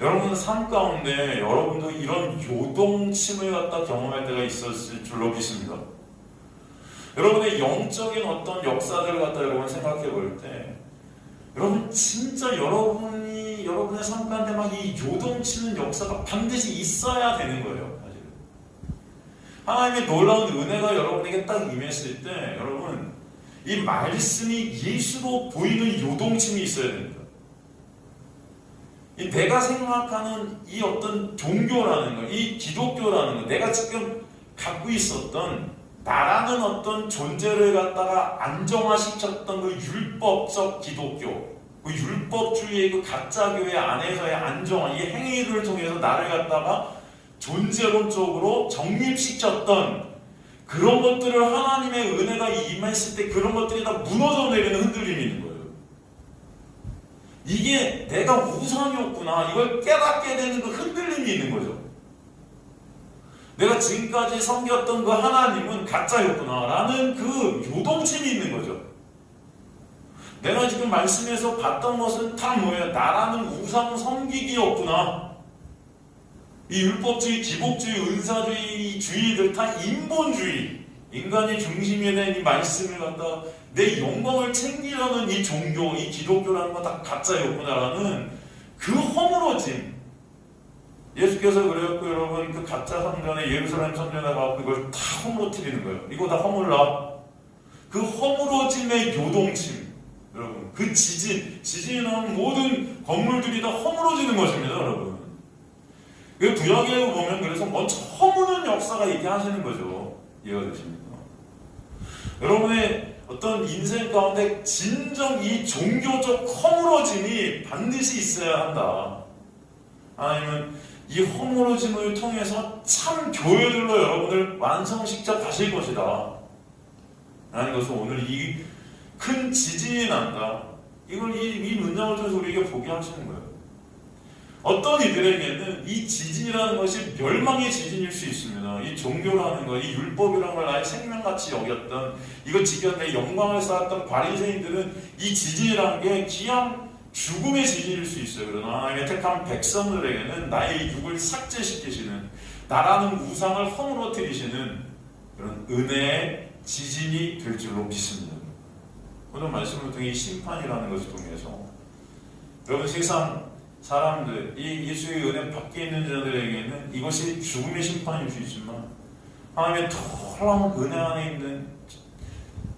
S1: 여러분 삶 가운데 여러분도 이런 요동침을 갖다 경험할 때가 있었을 줄로 믿습니다. 여러분의 영적인 어떤 역사들을 갖다 여러분 생각해 볼 때, 여러분 진짜 여러분의 삶 가운데 막 이 요동치는 역사가 반드시 있어야 되는 거예요. 사실. 하나님의 놀라운 은혜가 여러분에게 딱 임했을 때, 여러분 이 말씀이 예수로 보이는 요동침이 있어야 됩니다. 내가 생각하는 이 어떤 종교라는 거, 이 기독교라는 거, 내가 지금 갖고 있었던 나라는 어떤 존재를 갖다가 안정화시켰던 그 율법적 기독교, 그 율법주의의 그 가짜교회 안에서의 안정화, 이 행위들을 통해서 나를 갖다가 존재론적으로 정립시켰던 그런 것들을 하나님의 은혜가 임했을 때 그런 것들이 다 무너져 내리는 흔들림이 있는 거예요. 이게 내가 우상이었구나, 이걸 깨닫게 되는 그 흔들림이 있는 거죠. 내가 지금까지 섬겼던 그 하나님은 가짜였구나 라는 그 요동침이 있는 거죠. 내가 지금 말씀에서 봤던 것은 다 뭐예요? 나라는 우상 섬기기였구나. 이 율법주의, 기복주의, 은사주의 주의들 다 인본주의, 인간이 중심에 대한 이 말씀을 갖다 내 영광을 챙기려는 이 종교, 이 기독교라는 건 다 가짜였구나라는 그 허물어짐. 예수께서 그래갖고 여러분 그 가짜 성전에 예루살렘 성전에 가서 그걸 다 허물어뜨리는 거예요. 이거 다 허물라. 그 허물어짐의 요동침, 여러분 그 지진이 나면 모든 건물들이 다 허물어지는 것입니다, 여러분. 그 구약에 보면 그래서 먼저 허무는 역사가 얘기하시는 거죠. 이해가 되십니까? 여러분의 어떤 인생 가운데 진정 이 종교적 허물어짐이 반드시 있어야 한다. 아니면 이 허물어짐을 통해서 참 교회들로 여러분을 완성시켜 가실 것이다. 라는 것은 오늘 이 큰 지진이 난다. 이걸 이 문장을 통해서 우리에게 보게 하시는 거예요. 어떤 이들에게는 이 지진이라는 것이 멸망의 지진일 수 있습니다. 이 종교라는 것, 이 율법이라는 걸 나의 생명같이 여겼던, 이거 지켜 내 영광을 쌓았던 바리새인들은 이 지진이라는 게 기양 죽음의 지진일 수 있어요. 그러나 하나님의 택한 백성들에게는 나의 육을 삭제시키시는, 나라는 우상을 허물어뜨리시는 그런 은혜의 지진이 될 줄로 믿습니다. 오늘 말씀을 통해 이 심판이라는 것을 통해서 여러분 세상 사람들, 이 예수의 은혜 밖에 있는 자들에게는 이것이 죽음의 심판일 수 있지만 하나님의 놀라운 은혜 안에 있는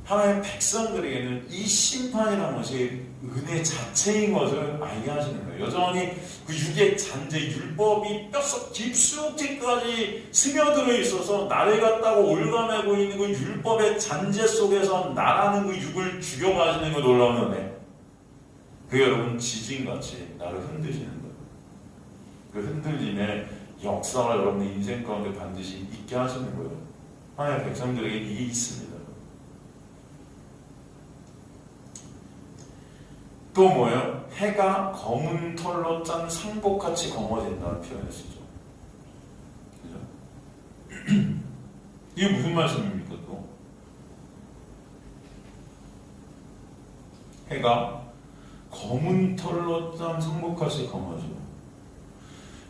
S1: 하나님의 백성들에게는 이 심판이라는 것이 은혜 자체인 것을 알게 하시는 거예요. 여전히 그 육의 잔재, 율법이 뼛속 깊숙이까지 스며들어 있어서 나를 갖다가 올가매고 있는 그 율법의 잔재 속에서 나라는 그 육을 죽여가시는 그 놀라운 은혜. 그 여러분 지진같이 나를 흔드시는 거예요. 그 흔들림의 역사가 여러분의 인생 가운데 반드시 있게 하시는 거예요. 하나님의 백성들에게 이게 있습니다. 또 뭐예요? 해가 검은 털로 짠 상복같이 검어진다는 표현을 쓰죠. 그죠? 이게 무슨 말씀입니까 또? 해가 검은 털로 짠 상복같이 검어져.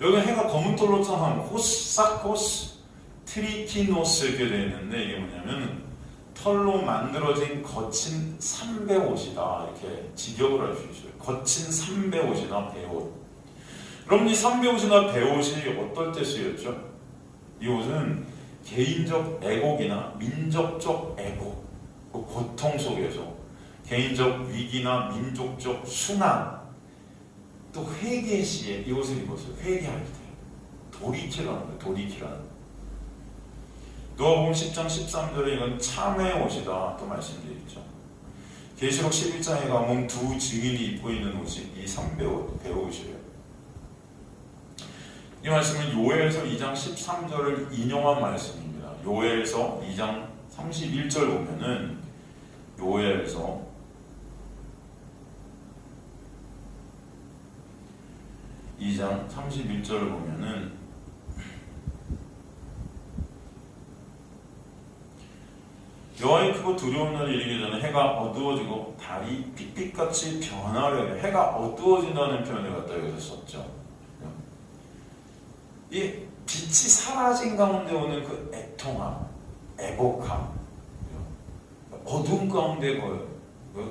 S1: 여기 해가 검은 털로 짠 하면 호사코스 트리키노스 이렇게 되어 있는데 이게 뭐냐면 털로 만들어진 거친 삼배옷이다. 이렇게 직역을 할 수 있어요. 거친 삼배옷이나 배옷. 그럼 이 삼배옷이나 배옷이 어떨 때 쓰였죠? 이 옷은 개인적 애곡이나 민족적 애곡, 그 고통 속에서 개인적 위기나 민족적 순환, 또 회개 시에 이 옷을 입었어요. 회개할 때. 돌이키라는 거예요. 돌이키라는. 누가복음 10장 13절에 이건 참회의 옷이다 또 말씀되어 있죠. 계시록 11장에 가면 두 증인이 입고 있는 옷이 이 삼배옷, 배옷이에요. 이 말씀은 요엘서 2장 13절을 인용한 말씀입니다. 요엘서 2장 31절 보면은 요엘서 2장 31절을 보면은 여호와의 크고 두려운 날이 이르기 전에 해가 어두워지고 달이 빛빛같이 변하려니 해가 어두워진다는 표현을 갖다 여기서 썼죠. 이 빛이 사라진 가운데 오는 그 애통함, 애곡함, 어두운 가운데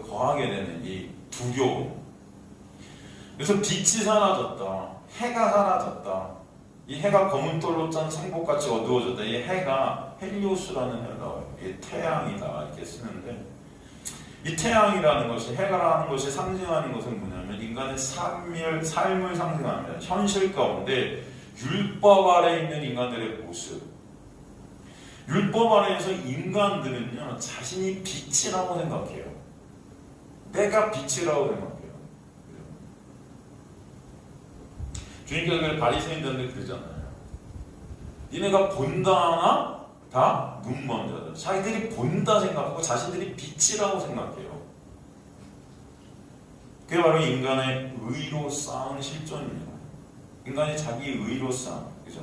S1: 거하게 되는 이 두려움. 그래서 빛이 사라졌다, 해가 사라졌다. 이 해가 검은 털로 짠 상복같이 어두워졌다. 이 해가 헬리오스라는 해가 나와요. 이 태양이다 이렇게 쓰는데, 이 태양이라는 것이, 해가라는 것이 상징하는 것은 뭐냐면 인간의 삶을 상징합니다. 현실 가운데 율법 아래 있는 인간들의 모습. 율법 아래에서 인간들은요, 자신이 빛이라고 생각해요. 내가 빛이라고 생각해요. 주님께서 바리새인들한테 그러잖아요. 니네가 본다 하나 다 눈먼 자들. 자기들이 본다 생각하고 자신들이 빛이라고 생각해요. 그게 바로 인간의 의로 쌓은 실존입니다. 인간이 자기 의로 쌓은, 그죠?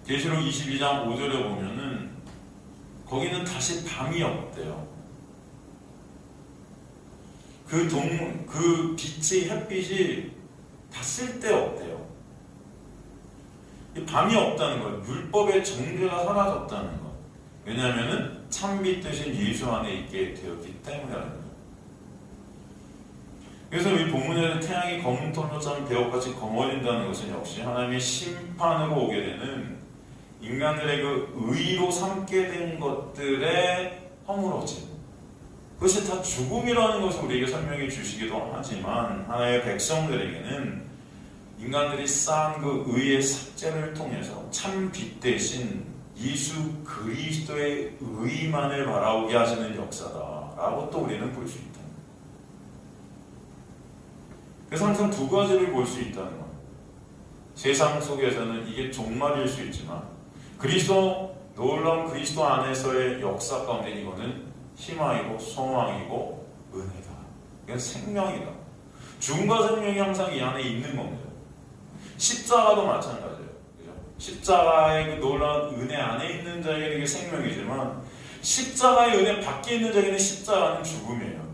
S1: 계시록 22장 5절에 보면은 거기는 다시 밤이 없대요. 그 빛이, 햇빛이 다 쓸데없대요. 밤이 없다는 것, 율법의 정죄가 사라졌다는 것. 왜냐하면은 참빛 대신 예수 안에 있게 되었기 때문이라는 거죠. 그래서 이 본문에서 태양이 검은 털로 짠 벼룩같이 검어진다는 것은 역시 하나님의 심판으로 오게 되는 인간들의 그 의로 삼게 된 것들의 허물어짐, 그것이 다 죽음이라는 것을 우리에게 설명해 주시기도 하지만 하나님의 백성들에게는 인간들이 쌓은 그 의의 삭제를 통해서 참 빛 대신 예수 그리스도의 의만을 바라오게 하시는 역사다라고 또 우리는 볼 수 있다. 그래서 항상 두 가지를 볼 수 있다는 것. 세상 속에서는 이게 종말일 수 있지만 놀라운 그리스도 안에서의 역사 가운데 이거는 희망이고 소망이고 은혜다. 이건 생명이다. 죽음과 생명이 항상 이 안에 있는 겁니다. 십자가도 마찬가지예요. 그죠? 십자가의 그 놀라운 은혜 안에 있는 자에게는 이게 생명이지만 십자가의 은혜 밖에 있는 자에게는 십자가는 죽음이에요.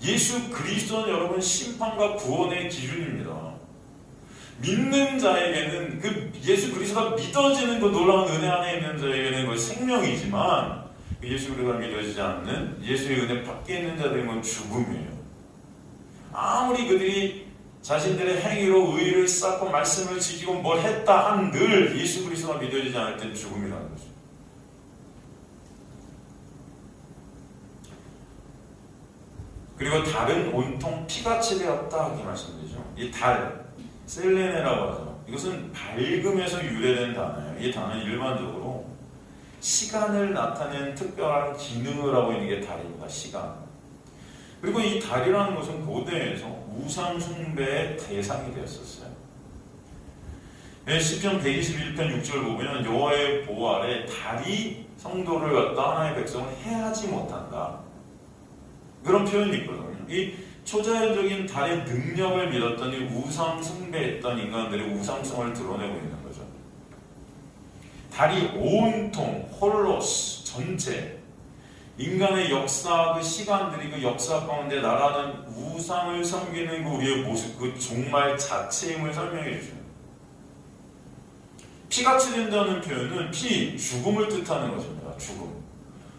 S1: 예수 그리스도는 여러분 심판과 구원의 기준입니다. 믿는 자에게는 그 예수 그리스도가 믿어지는 그 놀라운 은혜 안에 있는 자에게는 그 생명이지만 예수 그리스도가 믿어지지 않는 예수의 은혜 밖에 있는 자들은 죽음이에요. 아무리 그들이 자신들의 행위로 의를 쌓고 말씀을 지키고 뭘 했다 한들 예수 그리스도가 믿어지지 않을 때는 죽음이라는 거죠. 그리고 달은 온통 피같이 되었다 이렇게 말씀드리죠. 이 달, 셀레네라고 하죠. 이것은 밝음에서 유래된 단어예요. 이 단어는 일반적으로 시간을 나타내는 특별한 기능을 하고 있는 게 달입니다. 시간. 그리고 이 달이라는 것은 고대에서 우상 숭배의 대상이 되었었어요. 시편 121편 6절 보면 여호와의 보호 아래 달이 성도를 갖다 하나님의 백성을 해하지 못한다. 그런 표현이 있거든요. 이 초자연적인 달의 능력을 믿었더니 우상 숭배했던 인간들의 우상성을 드러내고 있는 거죠. 달이 온통, 홀로스, 전체 인간의 역사, 그 시간들이 그 역사 가운데 나라는 우상을 섬기는 그 우리의 모습, 그 종말 자체임을 설명해 주죠. 피같이 된다는 표현은 죽음을 뜻하는 것입니다. 죽음.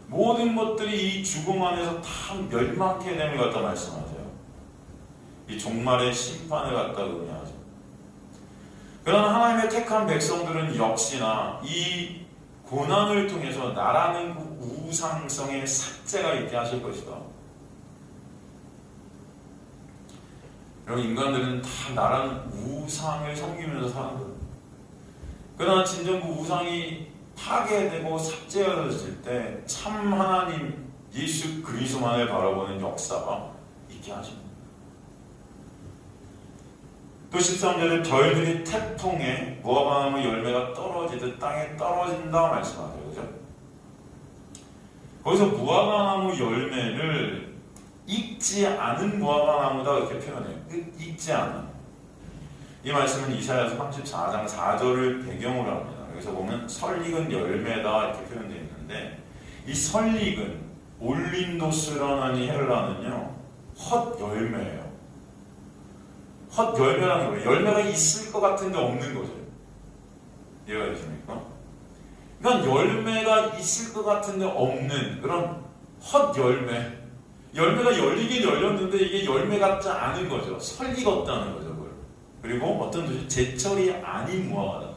S1: 모든 것들이 이 죽음 안에서 다 멸망케 됨을 갖다 말씀하세요. 이 종말의 심판을 갖다 의미하죠. 그러나 하나님의 택한 백성들은 역시나 이 고난을 통해서 나라는 그 우상성의 삭제가 있게 하실 것이다. 여러분, 인간들은 다 나라는 우상을 섬기면서 사는 거예요. 그러나 진정 그 우상이 파괴되고 삭제되어질 때 참 하나님 예수 그리스도만을 바라보는 역사가 있게 하십니다. 또 13절에 별들이 태풍에 무화과나무 열매가 떨어지듯 땅에 떨어진다 말씀하세요. 그죠? 거기서 무화과나무 열매를 익지 않은 무화과나무다 이렇게 표현해요. 익지 않은. 이 말씀은 이사야서 34장 4절을 배경으로 합니다. 여기서 보면 설익은 열매다 이렇게 표현되어 있는데 이 설익은 올린도스라는 헬라는요 헛 열매예요. 헛 열매라는 거예요. 열매가 있을 것 같은데 없는 거죠. 이해가 되십니까? 그러니까 열매가 있을 것 같은데 없는 그런 헛 열매. 열매가 열리긴 열렸는데 이게 열매 같지 않은 거죠. 설익 없다는 거죠. 그걸. 그리고 어떤 뜻이 제철이 아닌 무화과다.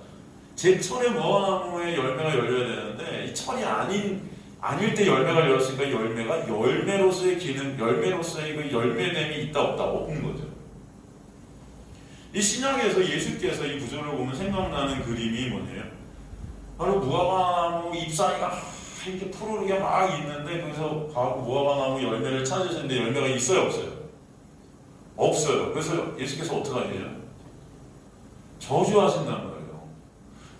S1: 제철의 무화과나무에 열매가 열려야 되는데 이 철이 아닐 때 열매가 열렸으니까 열매가 열매로서의 기능, 열매로서의 그 열매됨이 있다 없다 없는 거죠. 이 신약에서 예수께서 이 구절을 보면 생각나는 그림이 뭐예요? 바로 무화과나무 잎사귀가 이렇게 푸르르게 막 있는데 거기서 가고 무화과나무 열매를 찾으시는데 열매가 있어요, 없어요? 없어요. 그래서 예수께서 어떻게 하시죠? 저주하신단 말이에요.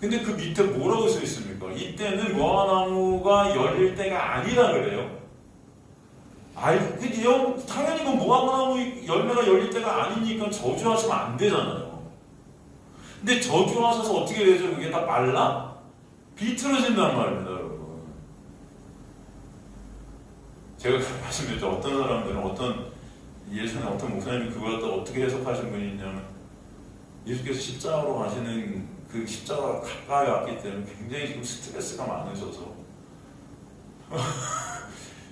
S1: 근데 그 밑에 뭐라고 써 있습니까? 이때는 무화과나무가 열릴 때가 아니라 그래요. 그죠? 당연히 그 무화과나무 열매가 열릴 때가 아니니까 저주하시면 안 되잖아요. 근데 저주하셔서 어떻게 되죠? 그게 다 말라? 비틀어진단 말입니다, 여러분. 제가 말씀드렸죠. 어떤 사람들은 예전에 어떤 목사님이 그걸 갖다 어떻게 해석하신 분이 있냐면, 예수께서 십자가로 가시는 그 십자가가 가까이 왔기 때문에 굉장히 지금 스트레스가 많으셔서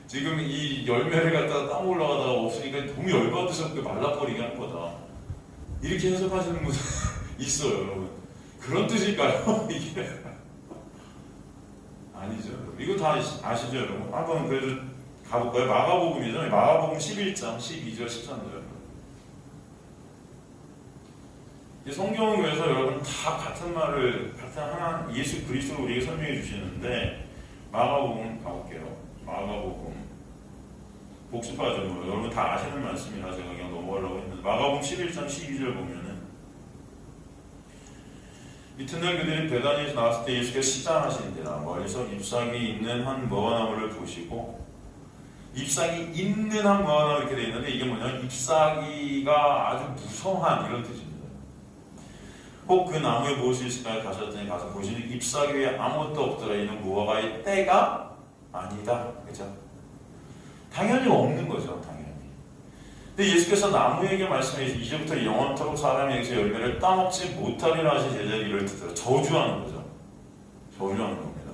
S1: 지금 이 열매를 갖다가 따 올라가다가 없으니까 너무 열받으셔서 말라버리게 한 거다. 이렇게 해석하시는 분 있어요, 여러분. 그런 뜻일까요? 이게 아니죠. 이거 다 아시죠, 여러분? 한번 그래도 가볼까요? 마가복음이죠. 마가복음 11장 12절 13절. 성경은 그래서 여러분 다 같은 말을 같은 하나 예수 그리스도로 우리에게 설명해 주시는데, 마가복음 가볼게요. 마가복음 복습하죠. 여러분 다 아시는 말씀이라 제가 그냥 넘어가려고 했는데, 마가복음 11장 12절 보면은, 이튿날 그들이 베다니에서 나왔을 때 예수께서 시장하시는지라 멀리서 잎사귀 있는 한 무화과나무를 보시고, 잎사귀 있는 한 무화과나무 이렇게 되어 있는데, 이게 뭐냐면 잎사귀가 아주 무성한 이런 뜻입니다. 혹 그 나무에 무엇이 있을까요? 가셨더니 가서 보시니 잎사귀 위에 아무것도 없더라. 이는 무화과의 때가 아니다. 그죠? 당연히 없는 거죠. 당연히. 근데 예수께서 나무에게 말씀해 주시니 이제부터 영원토록 사람에게서 열매를 따먹지 못하리라 하신 제자들이 이를 듣더라. 저주하는 거죠. 저주하는 겁니다.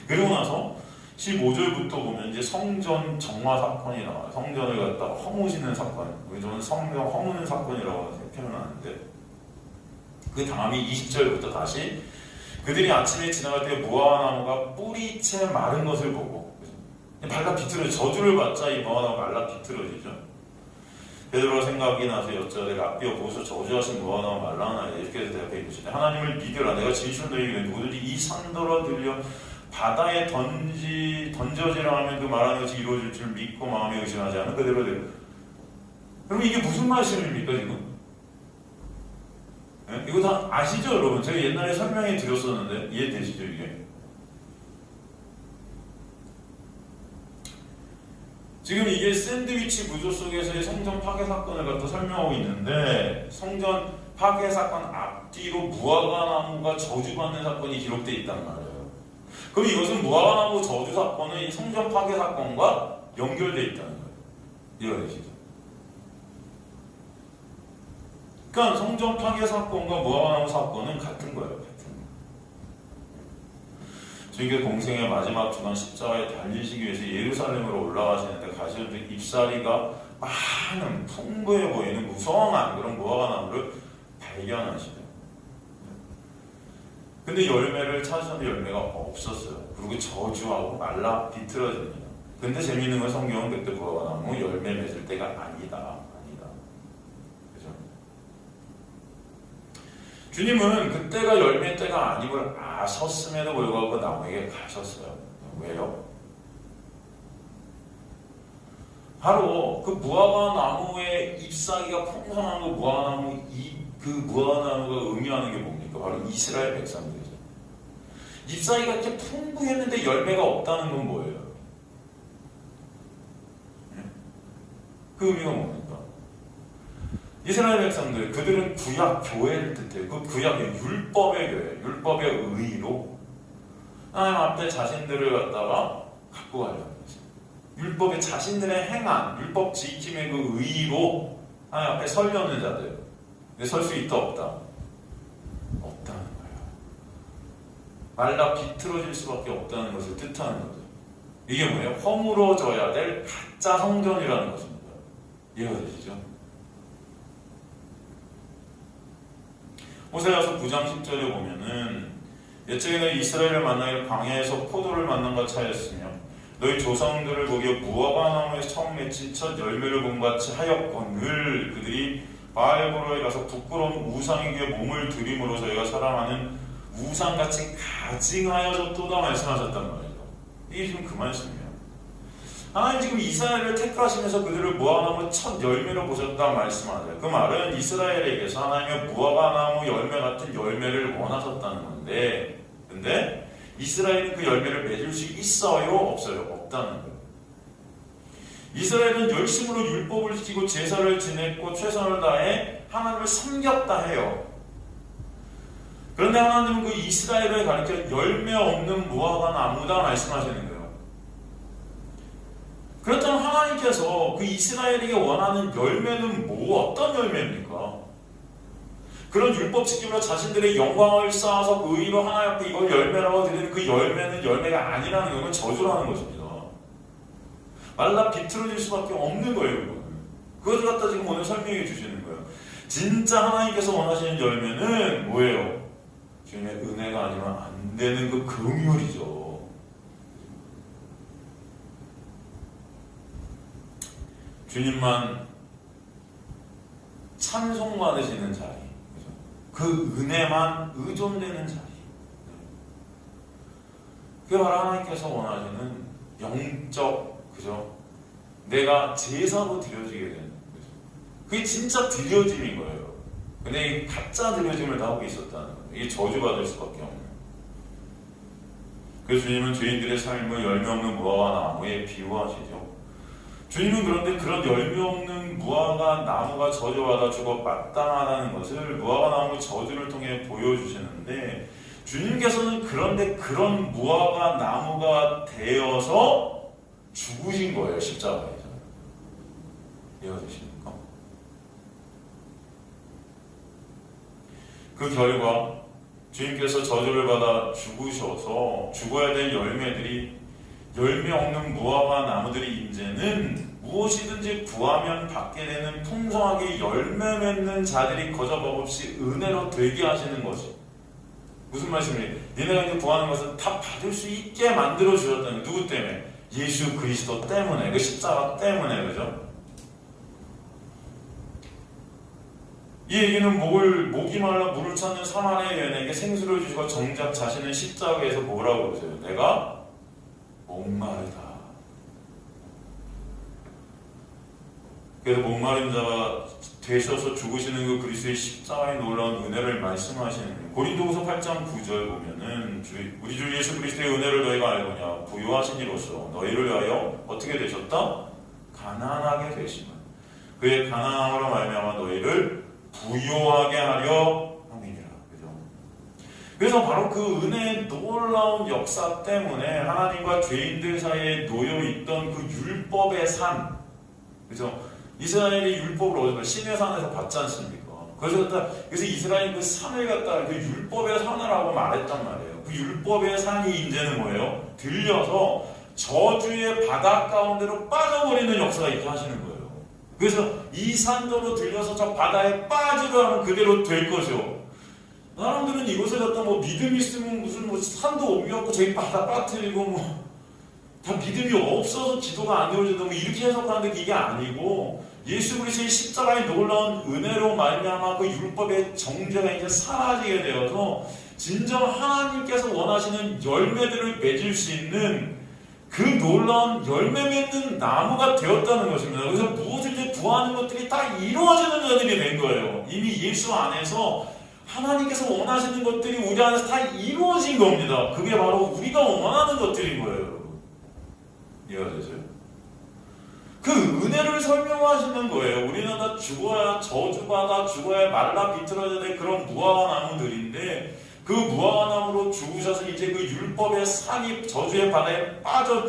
S1: 그리고 나서 15절부터 보면 이제 성전 정화 사건이 나와요. 성전을 갖다가 허무시는 사건. 저는 성전 허무는 사건이라고 표현하는데, 그 다음이 20절부터 다시 그들이 아침에 지나갈 때 무화과나무가 뿌리채 마른 것을 보고 말라 비틀어져. 저주를 받자 이 무화과나무가 말라 비틀어지죠. 베드로가 생각이 나서 여쭤되 랍비여 보소 저주하신 무화과나무 말라나이다. 이렇게 대답해 이르시되 하나님을 믿으라. 내가 진실로 너희에게 이르노니 누구든지 이 산더러 들려 바다에 던져지라 하면 그 말하는 것이 이루어질 줄 믿고 마음에 의심하지 않은 그대로 되고. 그럼 이게 무슨 말씀입니까 지금? 네? 이거 다 아시죠, 여러분? 제가 옛날에 설명해 드렸었는데 이해되시죠, 이게? 지금 이게 샌드위치 구조 속에서의 성전 파괴 사건을 갖다 설명하고 있는데, 성전 파괴 사건 앞뒤로 무화과나무가 저주받는 사건이 기록되어 있단 말이에요. 그럼 이것은 무화과나무 저주 사건은 이 성전 파괴 사건과 연결되어 있다는 거예요. 이해되시죠? 그러니까 성전 파괴 사건과 무화과나무 사건은 같은 거예요. 같은 거. 주님께 공생의 마지막 주간 십자가에 달리시기 위해서 예루살렘으로 올라가시는데 가시는데 잎사귀가 많은 풍부해 보이는 무성한 그런 무화과나무를 발견하시죠. 근데 열매를 찾으셨는데 열매가 없었어요. 그리고 저주하고 말라 비틀어집니다. 근데 재미있는 건 성경은 그때 무화과나무 열매 맺을 때가 아니다. 주님은 그때가 열매 때가 아님을 아셨음에도 불구하고 그 나무에게 가셨어요. 왜요? 바로 그 무화과 나무의 잎사귀가 풍성한 그 무화과나무가 의미하는 게 뭡니까? 바로 이스라엘 백성들이죠. 잎사귀가 이렇게 풍부했는데 열매가 없다는 건 뭐예요? 그 의미가 뭡니까? 이스라엘 백성들, 그들은 구약 교회를 뜻해요. 그 구약의 율법의 교회, 율법의 의로 하나님 앞에 자신들을 갖다가 갖고 가려는 거죠. 율법의 자신들의 행한, 율법 지킴의 그 의로 하나님 앞에 서려는 자들. 근데 설 수 있다 없다? 없다는 거예요. 말라 비틀어질 수밖에 없다는 것을 뜻하는 거죠. 이게 뭐예요? 허물어져야 될 가짜 성전이라는 것입니다. 이해가 되시죠? 호세아서 9장 10절에 보면은 옛적에 너희 이스라엘을 만나기를 광야에서 포도를 만난 것 차였으며 너희 조상들을 보기에 무화과나무에서 처음 맺힌 첫 열매를 본 같이 하였거늘 그들이 바알보로에 가서 부끄러운 우상에게 몸을 들임으로 저희가 사랑하는 우상같이 가증하여졌도다 말씀하셨단 말이죠. 이게 지금 그 말씀이에요. 하나님 지금 이스라엘을 택하시면서 그들을 무화과나무 첫 열매로 보셨다 말씀하세요. 그 말은 이스라엘에게서 하나님의 무화과나무 열매 같은 열매를 원하셨다는 건데, 근데 이스라엘은 그 열매를 맺을 수 있어요? 없어요? 없다는 거예요. 이스라엘은 열심으로 율법을 지키고 제사를 지냈고 최선을 다해 하나님을 섬겼다 해요. 그런데 하나님은 그 이스라엘을 가리켜 열매 없는 무화과 나무다 말씀하시는 거예요. 그렇다면 하나님께서 그 이스라엘에게 원하는 열매는 어떤 열매입니까? 그런 율법 지킴으로 자신들의 영광을 쌓아서 그 의로 하나님 앞에 이걸 열매라고 드리는 그 열매는 열매가 아니라는 것은 저주라는 것입니다. 말라 비틀어질 수밖에 없는 거예요. 그것을 갖다 지금 오늘 설명해 주시는 거예요. 진짜 하나님께서 원하시는 열매는 뭐예요? 주님의 은혜가 아니면 안 되는 그 긍휼이죠. 주님만 찬송받으시는 자리, 그죠? 그 은혜만 의존되는 자리. 그게 바로 하나님께서 원하시는 영적, 그죠? 내가 제사로 드려지게 되는 거죠. 그게 진짜 드려짐인 거예요. 근데 이 가짜 드려짐을 다 하고 있었다는 거예요. 이게 저주받을 수밖에 없는. 그래서 주님은 죄인들의 삶을 열매 없는 무화과 나무에 비유하시죠. 주님은 그런데 그런 열매 없는 무화과 나무가 저주받아 죽어 마땅하다는 것을 무화과 나무 저주를 통해 보여주시는데, 주님께서는 그런데 그런 무화과 나무가 되어서 죽으신 거예요. 십자가에서. 이해가 되십니까? 그 결과 주님께서 저주를 받아 죽으셔서 죽어야 될 열매들이, 열매 없는 무화과 나무들이 이제는 무엇이든지 구하면 받게 되는 풍성하게 열매 맺는 자들이 거저먹 없이 은혜로 되게 하시는 것이. 무슨 말씀이에요? 니네가 이제 구하는 것은 다 받을 수 있게 만들어 주셨다는 거예요. 누구 때문에? 예수 그리스도 때문에, 그 십자가 때문에. 그죠? 이 얘기는 목이 말라 물을 찾는 사마리아 여인에게 생수를 주시고 정작 자신은 십자가에서 뭐라고 그러세요? 내가 목마르다. 그래서 목마른 자가 되셔서 죽으시는 그 그리스도의 십자가의 놀라운 은혜를 말씀하시는 거예요. 고린도후서 8장 9절 보면은 우리 주 예수 그리스도의 은혜를 너희가 알거냐 부유하신 이로써 너희를 위하여 어떻게 되셨다? 가난하게 되시면 그의 가난함으로 말미암아 너희를 부유하게 하려 함이니라. 그죠? 그래서 바로 그 은혜의 놀라운 역사 때문에 하나님과 죄인들 사이에 놓여 있던 그 율법의 산, 그죠? 이스라엘이 율법을 어디서 신의 산에서 받지 않습니까? 그래서 이스라엘이 그 산을 갖다가 그 율법의 산이라고 말했단 말이에요. 그 율법의 산이 이제는 뭐예요? 들려서 저주의 바다 가운데로 빠져버리는 역사가 있게 하시는 거예요. 그래서 이 산도로 들려서 저 바다에 빠지려면 그대로 될 거죠. 사람들은 이것을 갖다 뭐 믿음이 있으면 무슨 뭐 산도 옮겨갖고 저기 바다 빠뜨리고 뭐 다 믿음이 없어서 기도가 안 이루어진다 뭐 이렇게 해석하는데 이게 아니고 예수 그리스도의 십자가의 놀라운 은혜로 말미암아 그 율법의 정죄가 이제 사라지게 되어서 진정 하나님께서 원하시는 열매들을 맺을 수 있는 그 놀라운 열매 맺는 나무가 되었다는 것입니다. 그래서 무엇을 이제 구하는 것들이 다 이루어지는 자들이 된 거예요. 이미 예수 안에서 하나님께서 원하시는 것들이 우리 안에서 다 이루어진 겁니다. 그게 바로 우리가 원하는 것들인 거예요. 이해가 되죠? 그 은혜를 설명하시는 거예요. 우리는 다 죽어야 저주받아 죽어야 말라 비틀어져야 될 그런 무화과 나무들인데 그 무화과나무로 죽으셔서 이제 그 율법의 산이 저주의 바다에 빠져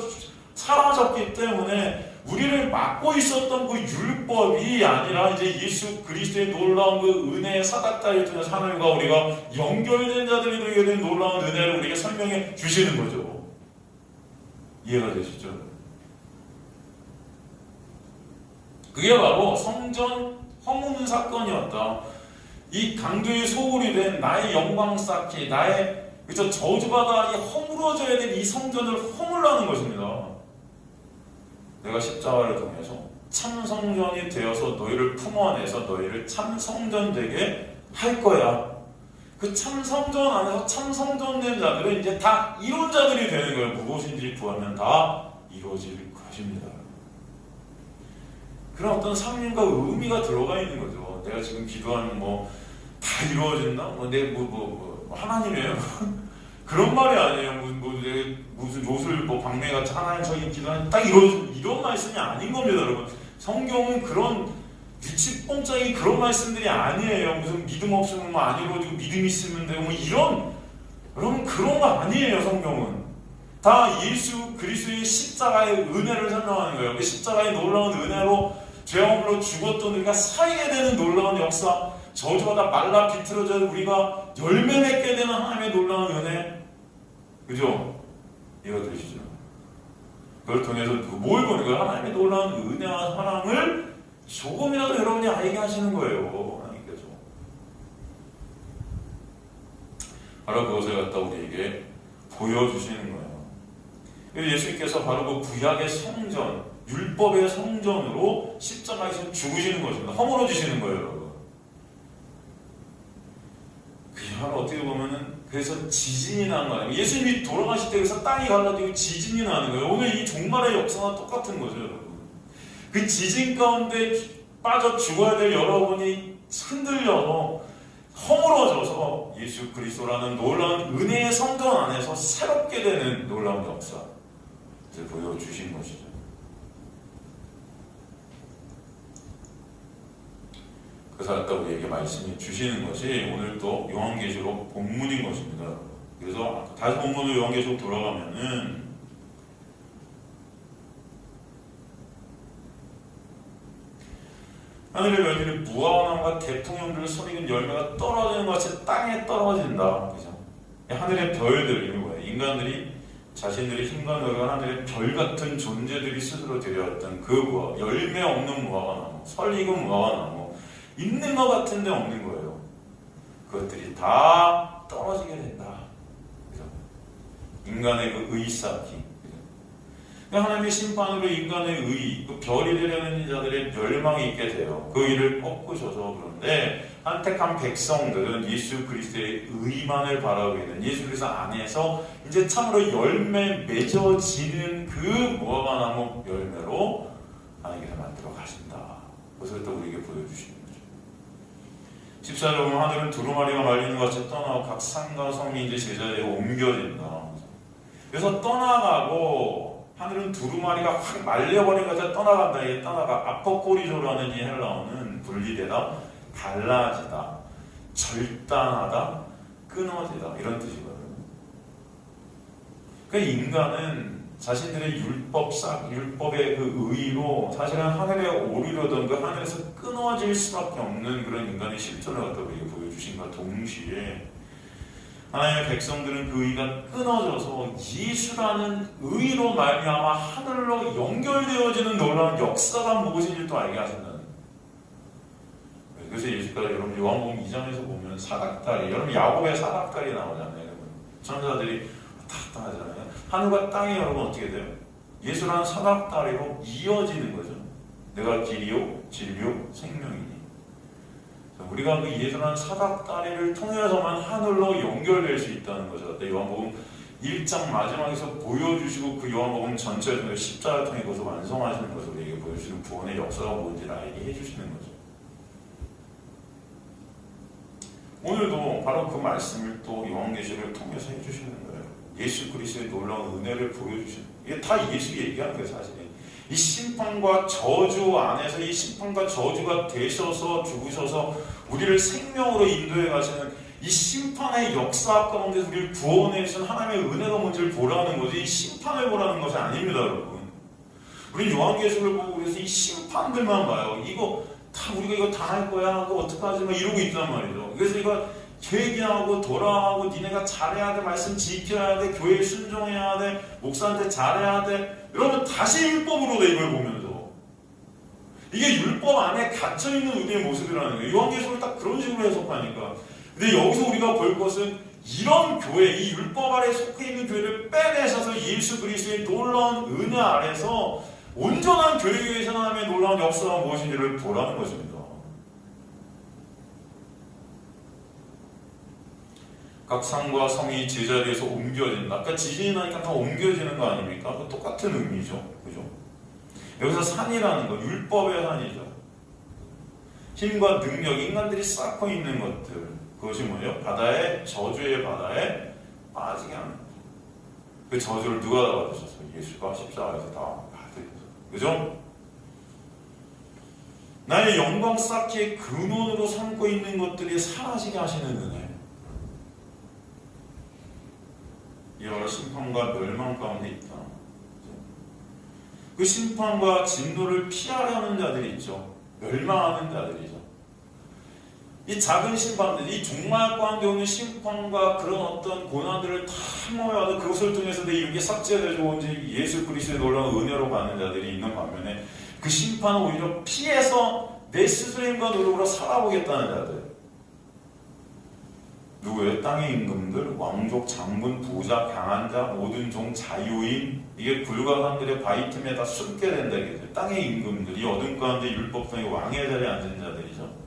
S1: 사라졌기 때문에 우리를 막고 있었던 그 율법이 아니라 이제 예수 그리스도의 놀라운 그 은혜의 사닥다리를 통해서 하나님과 우리가 연결된 자들이 되게 된 놀라운 은혜를 우리에게 설명해 주시는 거죠. 이해가 되시죠? 그게 바로 성전 허문 사건이었다. 이 강도의 소굴이 된 나의 영광 쌓기, 나의 그저 저주받아 허물어져야 될 이 성전을 허물라는 것입니다. 내가 십자가를 통해서 참성전이 되어서 너희를 품어내서 너희를 참성전 되게 할 거야. 그 참성전 안에서 참성전된 자들은 이제 다 이론자들이 되는 거예요. 무엇인지 구하면 다 이루어질 것입니다. 그런 어떤 상념과 의미가 들어가 있는 거죠. 내가 지금 기도하면 다 이루어진다? 하나님이에요? 그런 말이 아니에요. 무슨 요술 방매같이 하나님 저희 기도하면 딱 이루어진 이런 말씀이 아닌 겁니다, 여러분. 성경은 그런 유치뽕짜기 그런 말씀들이 아니에요. 무슨 믿음 없으면 안 이루어지고 믿음 있으면 되고 여러분 그런 거 아니에요. 성경은 다 예수 그리스도의 십자가의 은혜를 설명하는 거예요. 그 십자가의 놀라운 은혜로 죄악으로 죽었던 우리가 살게 되는 놀라운 역사, 저주가 다 말라 비틀어져 우리가 열매 맺게 되는 하나님의 놀라운 은혜, 그죠? 이해가 되시죠? 그걸 통해서 뭘 보는 거예요? 하나님의 놀라운 은혜와 사랑을 조금이라도 여러분이 알게 하시는 거예요. 하나님께서 바로 그것을 갖다 우리에게 보여주시는 거예요. 예수님께서 바로 그 구약의 성전, 율법의 성전으로 십자가에서 죽으시는 것입니다. 허물어지시는 거예요, 여러분. 바로 어떻게 보면은 그래서 지진이 나는 거예요. 예수님이 돌아가실 때 그래서 땅이 갈라지고 지진이 나는 거예요. 오늘 이 종말의 역사와 똑같은 거죠, 여러분. 그 지진 가운데 빠져 죽어야 될 여러분이 흔들려서 허물어져서 예수 그리스도라는 놀라운 은혜의 성전 안에서 새롭게 되는 놀라운 역사를 보여주신 것이죠. 그래서 아까 우리에게 말씀해 주시는 것이 오늘 또 요한계시록 본문인 것입니다. 그래서 다시 본문으로 요한계시록 돌아가면은 하늘의 열매를 무화과나무가 대통령들을 소리는 열매가 떨어지는 것 같이 땅에 떨어진다. 그죠? 하늘의 별들, 이런 거예요. 인간들이 자신들의 힘과 노력을 하늘의 별 같은 존재들이 스스로 되어왔던 그 무화과, 열매 없는 무화과나무, 설익은 무화과나무, 있는 것 같은데 없는 거예요. 그것들이 다 떨어지게 된다. 그죠? 인간의 그 의쌓기. 하나님의 심판으로 인간의 의, 그 별이 되려는 자들의 멸망이 있게 돼요. 그 일을 꺾으셔서. 그런데 선택한 백성들은 예수 그리스도의 의만을 바라고 있는 예수 그리스도 안에서 이제 참으로 열매 맺어지는 그 무화과나무 열매로 하나님께서 만들어 가신다. 그것을 또 우리에게 보여주시는 거죠. 14절에 보면 하늘은 두루마리가 말리는 것 같이 떠나고 각 산과 성이 이제 제자리에 옮겨진다. 그래서 떠나가고 하늘은 두루마리가 확 말려버린 것처럼 떠나간다. 이게 떠나가 아포코리조라는 이 헬라어는 분리되다, 달라지다, 절단하다, 끊어지다 이런 뜻이거든요. 그러니까 인간은 자신들의 율법의 그 의로 사실은 하늘에 오르려던 그 하늘에서 끊어질 수밖에 없는 그런 인간의 실존을 갖다 우리에게 보여주신과 동시에 하나님의 백성들은 그 의가 끊어져서 예수라는 의로 말미암아 하늘로 연결되어지는 놀라운 역사가 무엇인지 또 알게 하신다는 거예요. 그래서 예수가 여러분 요한복음 2장에서 보면 사각다리, 여러분 야곱의 사각다리 나오잖아요. 여러분. 천사들이 왔다 갔다 하잖아요. 하늘과 땅이 여러분 어떻게 돼요? 예수라는 사각다리로 이어지는 거죠. 내가 길이요 진리요 생명이니. 우리가 그 예수라는 사각다리를 통해서만 하늘로 연결될 수 있다는 거죠. 요한복음 1장 마지막에서 보여주시고 그 요한복음 전체를 통해 십자가를 통해 그것을 완성하시는 것을 우리에게 보여주시는 구원의 역사가 뭔지를 알게 해주시는 거죠. 오늘도 바로 그 말씀을 또 요한계시를 통해서 해주시는 거예요. 예수 그리스도의 놀라운 은혜를 보여주시는 거예요. 이게 다 예수 얘기하는 거예요, 사실. 이 심판과 저주 안에서 이 심판과 저주가 되셔서 죽으셔서 우리를 생명으로 인도해 가시는 이 심판의 역사 가운데서 우리를 구원해 주신 하나님의 은혜가 뭔지를 보라는 거지 이 심판을 보라는 것이 아닙니다, 여러분. 우리 요한계시록을 보고 그래서 이 심판들만 봐요. 이거 다 우리가 이거 다 할 거야. 그거 어떡하지? 막 이러고 있단 말이죠. 그래서 이거 회개하고 돌아가고 니네가 잘해야 돼. 말씀 지켜야 돼. 교회에 순종해야 돼. 목사한테 잘해야 돼. 여러분 다시 율법으로 돼 이걸 보면서 이게 율법 안에 갇혀있는 우리의 모습이라는 거예요. 요한계시록을 딱 그런 식으로 해석하니까. 근데 여기서 우리가 볼 것은 이런 교회, 이 율법 아래 속해 있는 교회를 빼내셔서 예수 그리스도의 놀라운 은혜 아래서 온전한 교회에서 하나님의 놀라운 역사가 무엇인지를 보라는 것입니다. 각 산과 성이 제자리에서 옮겨진다. 아까 지진이 나니까 다 옮겨지는 거 아닙니까? 그 똑같은 의미죠. 그죠? 여기서 산이라는 건 율법의 산이죠. 힘과 능력, 인간들이 쌓고 있는 것들. 그것이 뭐예요? 저주의 바다에 빠지게 하는 거죠. 그 저주를 누가 다 받으셨어요? 예수가 십자가에서 다 받으셨어요. 그죠? 나의 영광 쌓기의 근원으로 삼고 있는 것들이 사라지게 하시는 은혜. 이 바로 심판과 멸망 가운데 있다. 그 심판과 진노를 피하려는 자들이 있죠. 멸망하는 자들이죠. 이 작은 심판들, 이 종말 가운데 오는 심판과 그런 어떤 고난들을 다 모여도 그것을 통해서 내 육이 삭제되고 이제 예수 그리스도의 놀라운 은혜로 가는 자들이 있는 반면에 그 심판을 오히려 피해서 내 스스로의 힘과 노력으로 살아보겠다는 자들. 누구예요? 땅의 임금들, 왕족, 장군, 부자, 강한 자, 모든 종, 자유인. 이게 불과 한들의 바위 틈에 다 숨게 된다. 이게 땅의 임금들이 어둠 가운데 율법상의 왕의 자리에 앉은 자들이죠.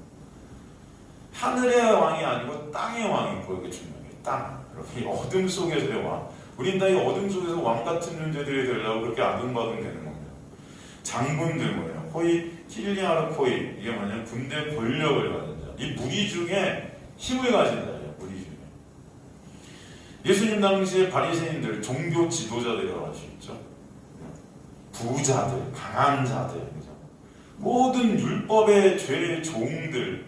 S1: 하늘의 왕이 아니고 땅의 왕인 거예요. 그게 중요해요. 땅. 이렇게 어둠 속에서의 왕. 우린 다 이 어둠 속에서 왕 같은 존재들이 되려고 그렇게 아둥바둥 되는 겁니다. 장군들 뭐예요? 호이, 킬리아르 코이. 이게 뭐냐면 군대 권력을 가진 자. 이 무리 중에 힘을 가진 자예요. 무리 중에. 예수님 당시에 바리새인들, 종교 지도자들이라고 할 수 있죠. 부자들, 강한 자들, 그죠? 모든 율법의 죄의 종들.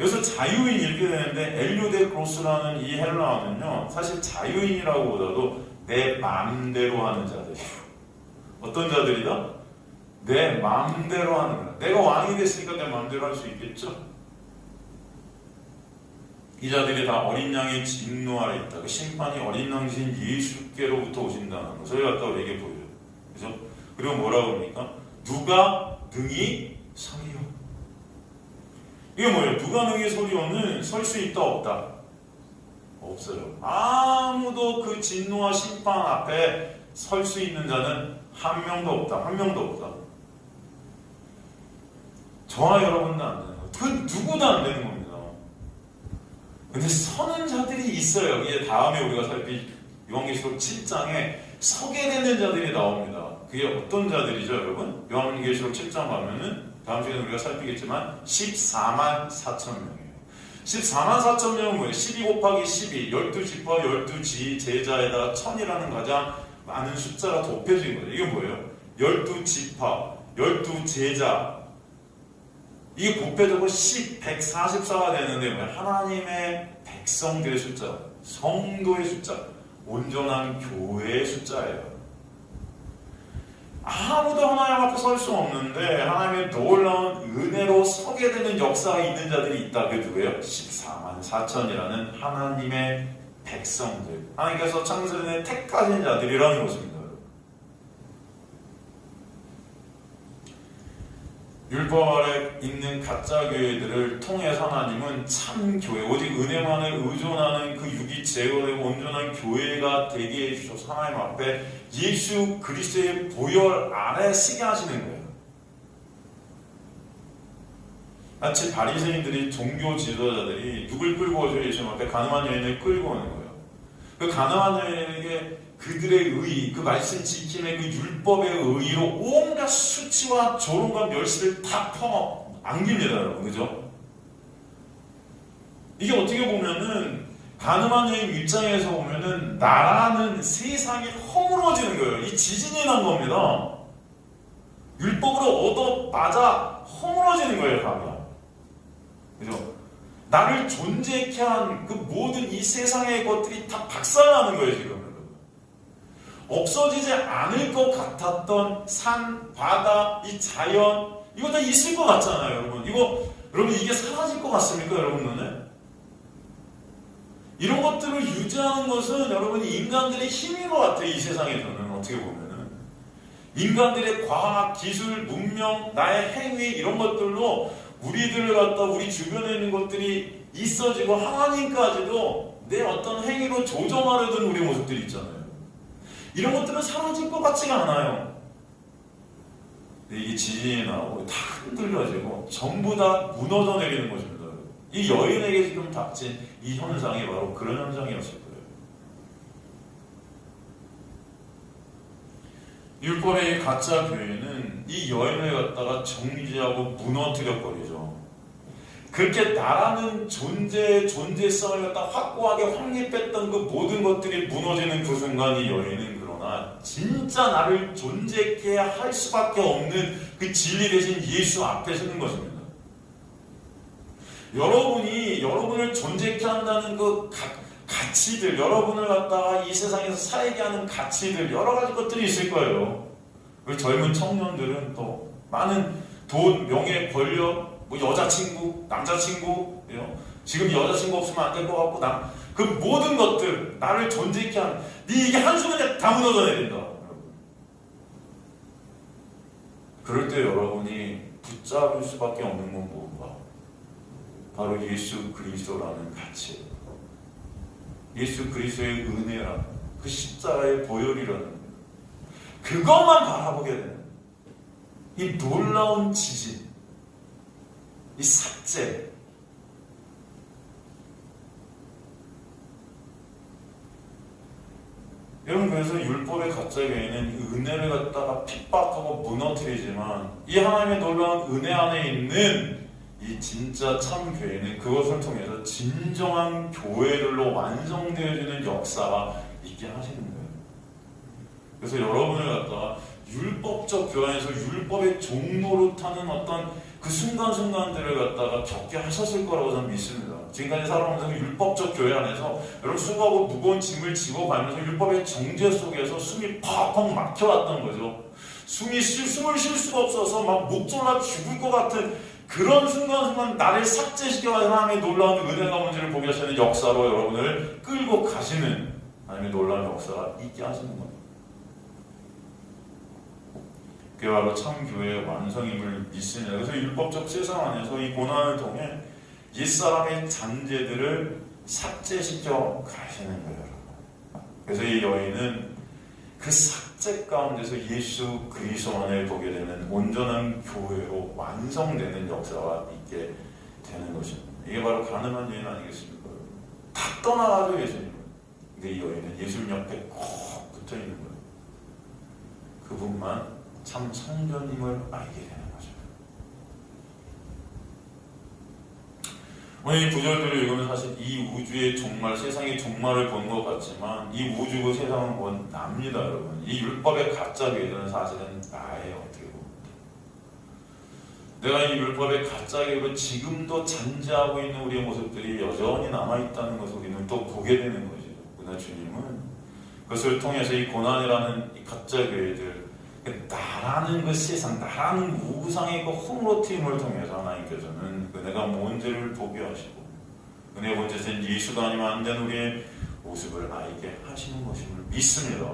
S1: 여기서 자유인 이렇게 되는데 엘류데 크로스라는 이 헬라어는요 사실 자유인이라고 보다도 내 마음대로 하는 자들이에요. 어떤 자들이다? 내 마음대로 하는 거야. 내가 왕이 됐으니까 내 마음대로 할 수 있겠죠? 이 자들이 다 어린 양의 진노 아래 있다. 그 심판이 어린 양이신 예수께로부터 오신다는 거. 저희 갔다 얘기해 보여요. 그죠? 그리고 뭐라고 합니까? 누가 능히 서리요. 이게 뭐예요? 누가 능히 서리오는 설 수 있다 없다? 없어요. 아무도 그 진노와 심판 앞에 설 수 있는 자는 한 명도 없다. 한 명도 없다. 저와 여러분도 안 되는 거예요. 그 누구도 안 되는 겁니다. 근데 서는 자들이 있어요. 이제 다음에 우리가 살필 요한계시록 7장에 서게 되는 자들이 나옵니다. 그게 어떤 자들이죠, 여러분? 요한계시록 7장 가면은 다음 시간에 우리가 살피겠지만 14만 4천 명이에요. 14만 4천 명은 뭐예요? 12 곱하기 12, 12지파, 12지, 제자에다가 1000이라는 가장 많은 숫자가 곱해진 거예요. 이게 뭐예요? 12지파, 12제자. 이게 곱해져서 144가 되는데 뭐예요? 하나님의 백성들의 숫자, 성도의 숫자, 온전한 교회의 숫자예요. 아무도 하나님 앞에 설 수 없는데 하나님의 놀라운 은혜로 서게 되는 역사가 있는 자들이 있다. 그게 누구예요? 14만 4천이라는 하나님의 백성들. 하나님께서 창세전에 택하신 자들이라는 것입니다. 율법 아래 있는 가짜 교회들을 통해서 하나님은 참 교회, 오직 은혜만을 의존하는 그 육이 제거되고 온전한 교회가 되게 해주셔서 하나님 앞에 예수 그리스도의 보혈 아래 서게 하시는 거예요. 마치 바리새인들이 종교 지도자들이 누굴 끌고 오죠? 예수님 앞에 가늠한 여인을 끌고 오는 거예요. 그 가늠한 여인에게 그들의 의, 그 말씀 지킴의 그 율법의 의로 온갖 수치와 조롱과 멸시를 다 퍼 안깁니다, 여러분. 그죠? 이게 어떻게 보면은 가늠한 여인 입장에서 보면은 나라는 세상이 허물어지는 거예요. 이 지진이 난 겁니다. 율법으로 얻어 맞아 허물어지는 거예요, 가면. 그죠? 나를 존재케 한 그 모든 이 세상의 것들이 다 박살나는 거예요, 지금. 없어지지 않을 것 같았던 산, 바다, 이 자연, 이거 다 있을 것 같잖아요, 여러분. 여러분, 이게 사라질 것 같습니까, 여러분 눈에? 이런 것들을 유지하는 것은 여러분이 인간들의 힘인 것 같아요, 이 세상에서는. 어떻게 보면은. 인간들의 과학, 기술, 문명, 나의 행위, 이런 것들로 우리들을 갖다 우리 주변에 있는 것들이 있어지고 하나님까지도 내 어떤 행위로 조정하려던 우리 모습들이 있잖아요. 이런 것들은 사라질 것 같지가 않아요. 이게 지진이 나고 다 흔들려지고 전부 다 무너져 내리는 것입니다. 이 여인에게 지금 닥친 이 현상이 바로 그런 현상이었을 거예요. 율법의 가짜 교회는 이 여인을 갖다가 정죄하고 무너뜨려버리죠. 그렇게 나라는 존재성을 갖다 확고하게 확립했던 그 모든 것들이 무너지는 그 순간 이 여인은 그러나 진짜 나를 존재케 할 수밖에 없는 그 진리 대신 예수 앞에 서는 것입니다. 여러분을 존재케 한다는 그 가치들, 여러분을 갖다가 이 세상에서 살게 하는 가치들, 여러 가지 것들이 있을 거예요. 우리 젊은 청년들은 또 많은 돈, 명예, 권력, 뭐 여자친구, 남자친구, 지금 여자친구 없으면 안 될 것 같고, 그 모든 것들, 나를 존재케 하는, 이게 한순간에 다 무너져 내린다. 그럴 때 여러분이 붙잡을 수밖에 없는 건 무엇인가? 바로 예수 그리스도라는 가치. 예수 그리스도의 은혜라는 그 십자가의 보혈이라는 그것만 바라보게 되는 이 놀라운 지진, 이 삭제. 여러분, 그래서 율법의 가짜 교회는 은혜를 갖다가 핍박하고 무너뜨리지만 이 하나님의 놀라운 은혜 안에 있는 이 진짜 참 교회는 그것을 통해서 진정한 교회들로 완성되어지는 역사가 있게 하시는 거예요. 그래서 여러분을 갖다가 율법적 교회 안에서 율법의 종로로 타는 어떤 그 순간순간들을 갖다가 겪게 하셨을 거라고 저는 믿습니다. 지금까지 살아오면서 율법적 교회 안에서 여러분 수고하고 무거운 짐을 지고 가면서 율법의 정죄 속에서 숨이 팍팍 막혀왔던 거죠. 숨을 쉴 수가 없어서 막 목 졸라 죽을 것 같은 그런 순간순간 나를 삭제시켜 하나님의 놀라운 은혜가 뭔지를 보게 하시는 역사로 여러분을 끌고 가시는 하나님의 놀라운 역사가 있게 하시는 겁니다. 그게 바로 참 교회의 완성임을 믿습니다. 그래서 율법적 세상 안에서 이 고난을 통해 옛사람의 잔재들을 삭제시켜 가시는 거예요. 그래서 이 여인은 그 삭제 가운데서 예수 그리스도만을 보게 되는 온전한 교회로 완성되는 역사가 있게 되는 것입니다. 이게 바로 가늠한 여인 아니겠습니까? 다 떠나가죠, 예수님은. 근데 이 여인은 예수님 옆에 꼭 붙어 있는 거예요. 그분만 참 성전임을 알게 되는 거죠. 오늘 이 구절들을 읽으면 사실 이 우주의 종말, 세상의 종말을 본 것 같지만 이 우주고 세상은 곧 납니다, 여러분. 이 율법의 가짜 교회들은 사실은 나예요, 어떻게 보면. 내가 이 율법의 가짜 교회로 지금도 잔재하고 있는 우리의 모습들이 여전히 남아있다는 것을 우리는 또 보게 되는 거죠. 그러나 주님은 그것을 통해서 이 고난이라는 이 가짜 교회들, 나라는 그 세상, 나라는 우상의 그 허물어트림을 통해서 하나님께서는 은혜가 뭔지를 보게 하시고 은혜의 본질은 예수가 아니면 안 되는 우리의 모습을 알게 하시는 것임을 믿습니다.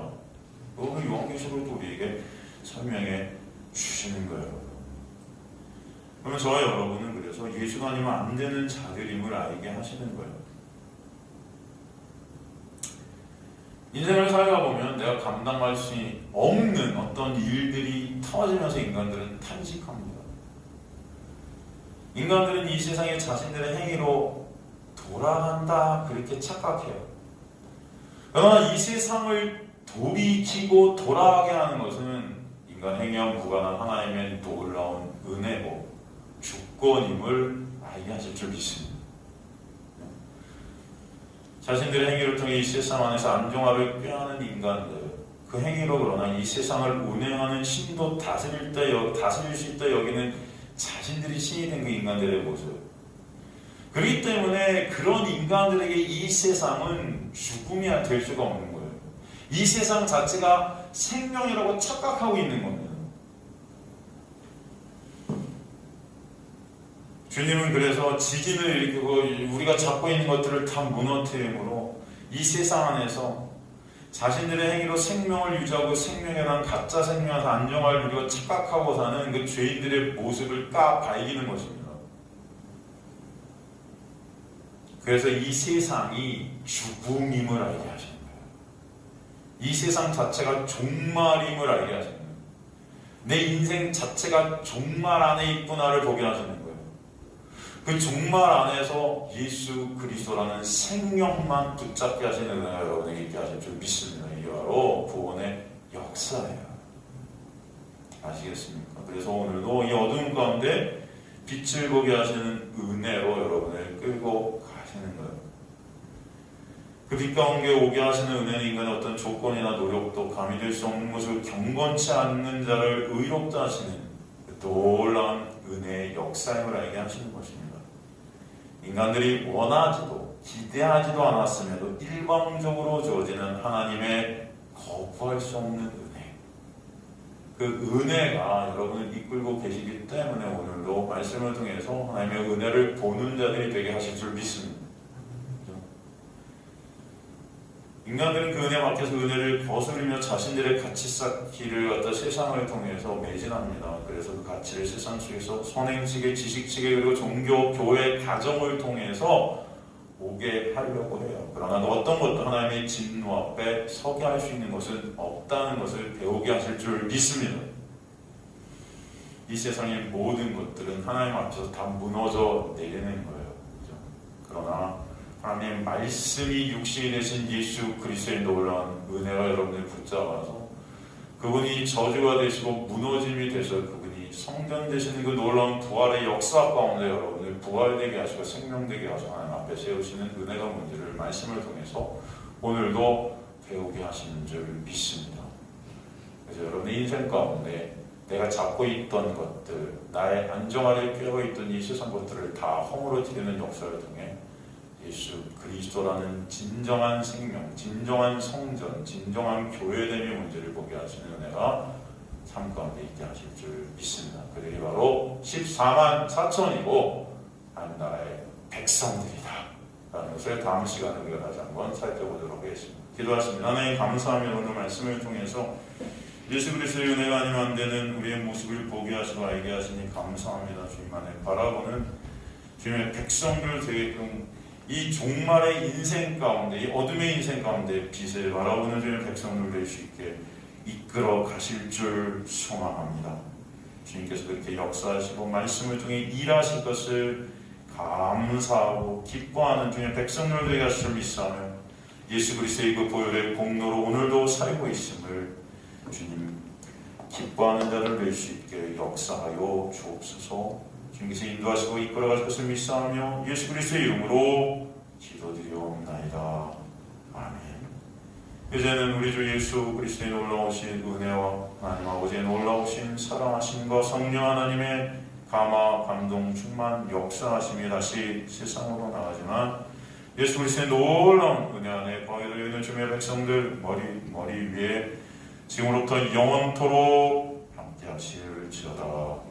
S1: 오늘 요한계시록도 우리에게 설명해 주시는 거예요. 그러면 저와 여러분은 그래서 예수가 아니면 안 되는 자들임을 알게 하시는 거예요. 인생을 살다 보면 내가 감당할 수 없는 어떤 일들이 터지면서 인간들은 탄식합니다. 인간들은 이 세상에 자신들의 행위로 돌아간다 그렇게 착각해요. 그러나 이 세상을 돌이키고 돌아가게 하는 것은 인간 행위와 무관한 하나님의 놀라운 은혜고 주권임을 알게 하실 줄 믿습니다. 자신들의 행위를 통해 이 세상 안에서 안정화를 꾀하는 인간들, 그 행위로 그러나 이 세상을 운행하는 신도 다스릴 수 있다 여기는 자신들이 신이 된 그 인간들의 모습. 그렇기 때문에 그런 인간들에게 이 세상은 죽음이 될 수가 없는 거예요. 이 세상 자체가 생명이라고 착각하고 있는 겁니다. 주님은 그래서 지진을 일으키고 우리가 잡고 있는 것들을 다 무너뜨림으로 이 세상 안에서 자신들의 행위로 생명을 유지하고 생명이라는 가짜 생명에서 안정을 누리고 착각하고 사는 그 죄인들의 모습을 밝히는 것입니다. 그래서 이 세상이 죽음임을 알게 하시는 거예요. 이 세상 자체가 종말임을 알게 하시는 거예요. 내 인생 자체가 종말 안에 있구나를 보게 하시는 거예요. 그 종말 안에서 예수 그리스도라는 생명만 붙잡게 하시는 은혜가 여러분에게 있게 하실 줄 믿습니다. 이게 바로 구원의 역사예요. 아시겠습니까? 그래서 오늘도 이 어두운 가운데 빛을 보게 하시는 은혜로 여러분을 끌고 가시는 거예요. 그 빛 가운데 오게 하시는 은혜는 인간의 어떤 조건이나 노력도 감히 될 수 없는 것을 경건치 않는 자를 의롭다 하시는 그 놀라운 은혜의 역사임을 알게 하시는 것입니다. 인간들이 원하지도 기대하지도 않았음에도 일방적으로 주어지는 하나님의 거부할 수 없는 은혜, 그 은혜가 여러분을 이끌고 계시기 때문에 오늘도 말씀을 통해서 하나님의 은혜를 보는 자들이 되게 하실 줄 믿습니다. 인간들은 그 은혜 밖에서 은혜를 거스르며 자신들의 가치 쌓기를 갖다 세상을 통해서 매진합니다. 그래서 그 가치를 세상 속에서 선행식의 지식식의 그리고 종교, 교회, 가정을 통해서 오게 하려고 해요. 그러나 어떤 것도 하나님의 진노 앞에 서게 할 수 있는 것은 없다는 것을 배우게 하실 줄 믿습니다. 이 세상의 모든 것들은 하나님 앞에서 다 무너져 내리는 거예요. 그렇죠? 그러나 하나님의 말씀이 육신이 되신 예수 그리스도의 놀라운 은혜가 여러분을 붙잡아서 그분이 저주가 되시고 무너짐이 되셔 그분이 성전 되시는 그 놀라운 부활의 역사 가운데 여러분을 부활되게 하시고 생명되게 하시고 하나님 앞에 세우시는 은혜가 뭔지를 말씀을 통해서 오늘도 배우게 하시는 줄 믿습니다. 그래서 여러분의 인생 가운데 내가 잡고 있던 것들, 나의 안정화를 꿰고 있던 이 세상 것들을 다 허물어뜨리는 역사를 통해 예수 그리스도라는 진정한 생명, 진정한 성전, 진정한 교회됨의 문제를 보게 하시는 은혜가 삶 가운데 있게 하실 줄 믿습니다. 그들이 바로 14만 4천이고 하나님 나라의 백성들이다 라는 것을 다음 시간에 우리가 다시 한번 살펴보도록 하겠습니다. 기도하십니다. 하나님 감사하며 오늘 말씀을 통해서 예수 그리스도의 은혜가 아니면 안 되는 우리의 모습을 보게 하시고 알게 하시니 감사합니다. 주님만을 바라보는 주님의 백성들 되게끔 이 종말의 인생 가운데, 이 어둠의 인생 가운데 빛을 바라보는 주님의 백성들 될 수 있게 이끌어 가실 줄 소망합니다. 주님께서 그렇게 역사하시고 말씀을 통해 일하실 것을 감사하고 기뻐하는 주님의 백성들 되게 하실 줄 믿사하며 예수 그리스도의 그 보혈의 공로로 오늘도 살고 있음을 주님 기뻐하는 자를 낼 수 있게 역사하여 주옵소서. 주님께서 인도하시고 이끌어가실 것을 믿사하며 예수 그리스도의 이름으로 기도드리옵나이다. 아멘. 이제는 우리 주 예수 그리스도의 놀라우신 은혜와 하나님 아버지의 놀라우신 사랑하심과 성령 하나님의 감화, 감동, 충만, 역사하심이 다시 세상으로 나가지만 예수 그리스도의 놀라운 은혜 안에 거하게 되어 있는 주님의 백성들 머리 위에 지금으로부터 영원토록 함께 하실지어다.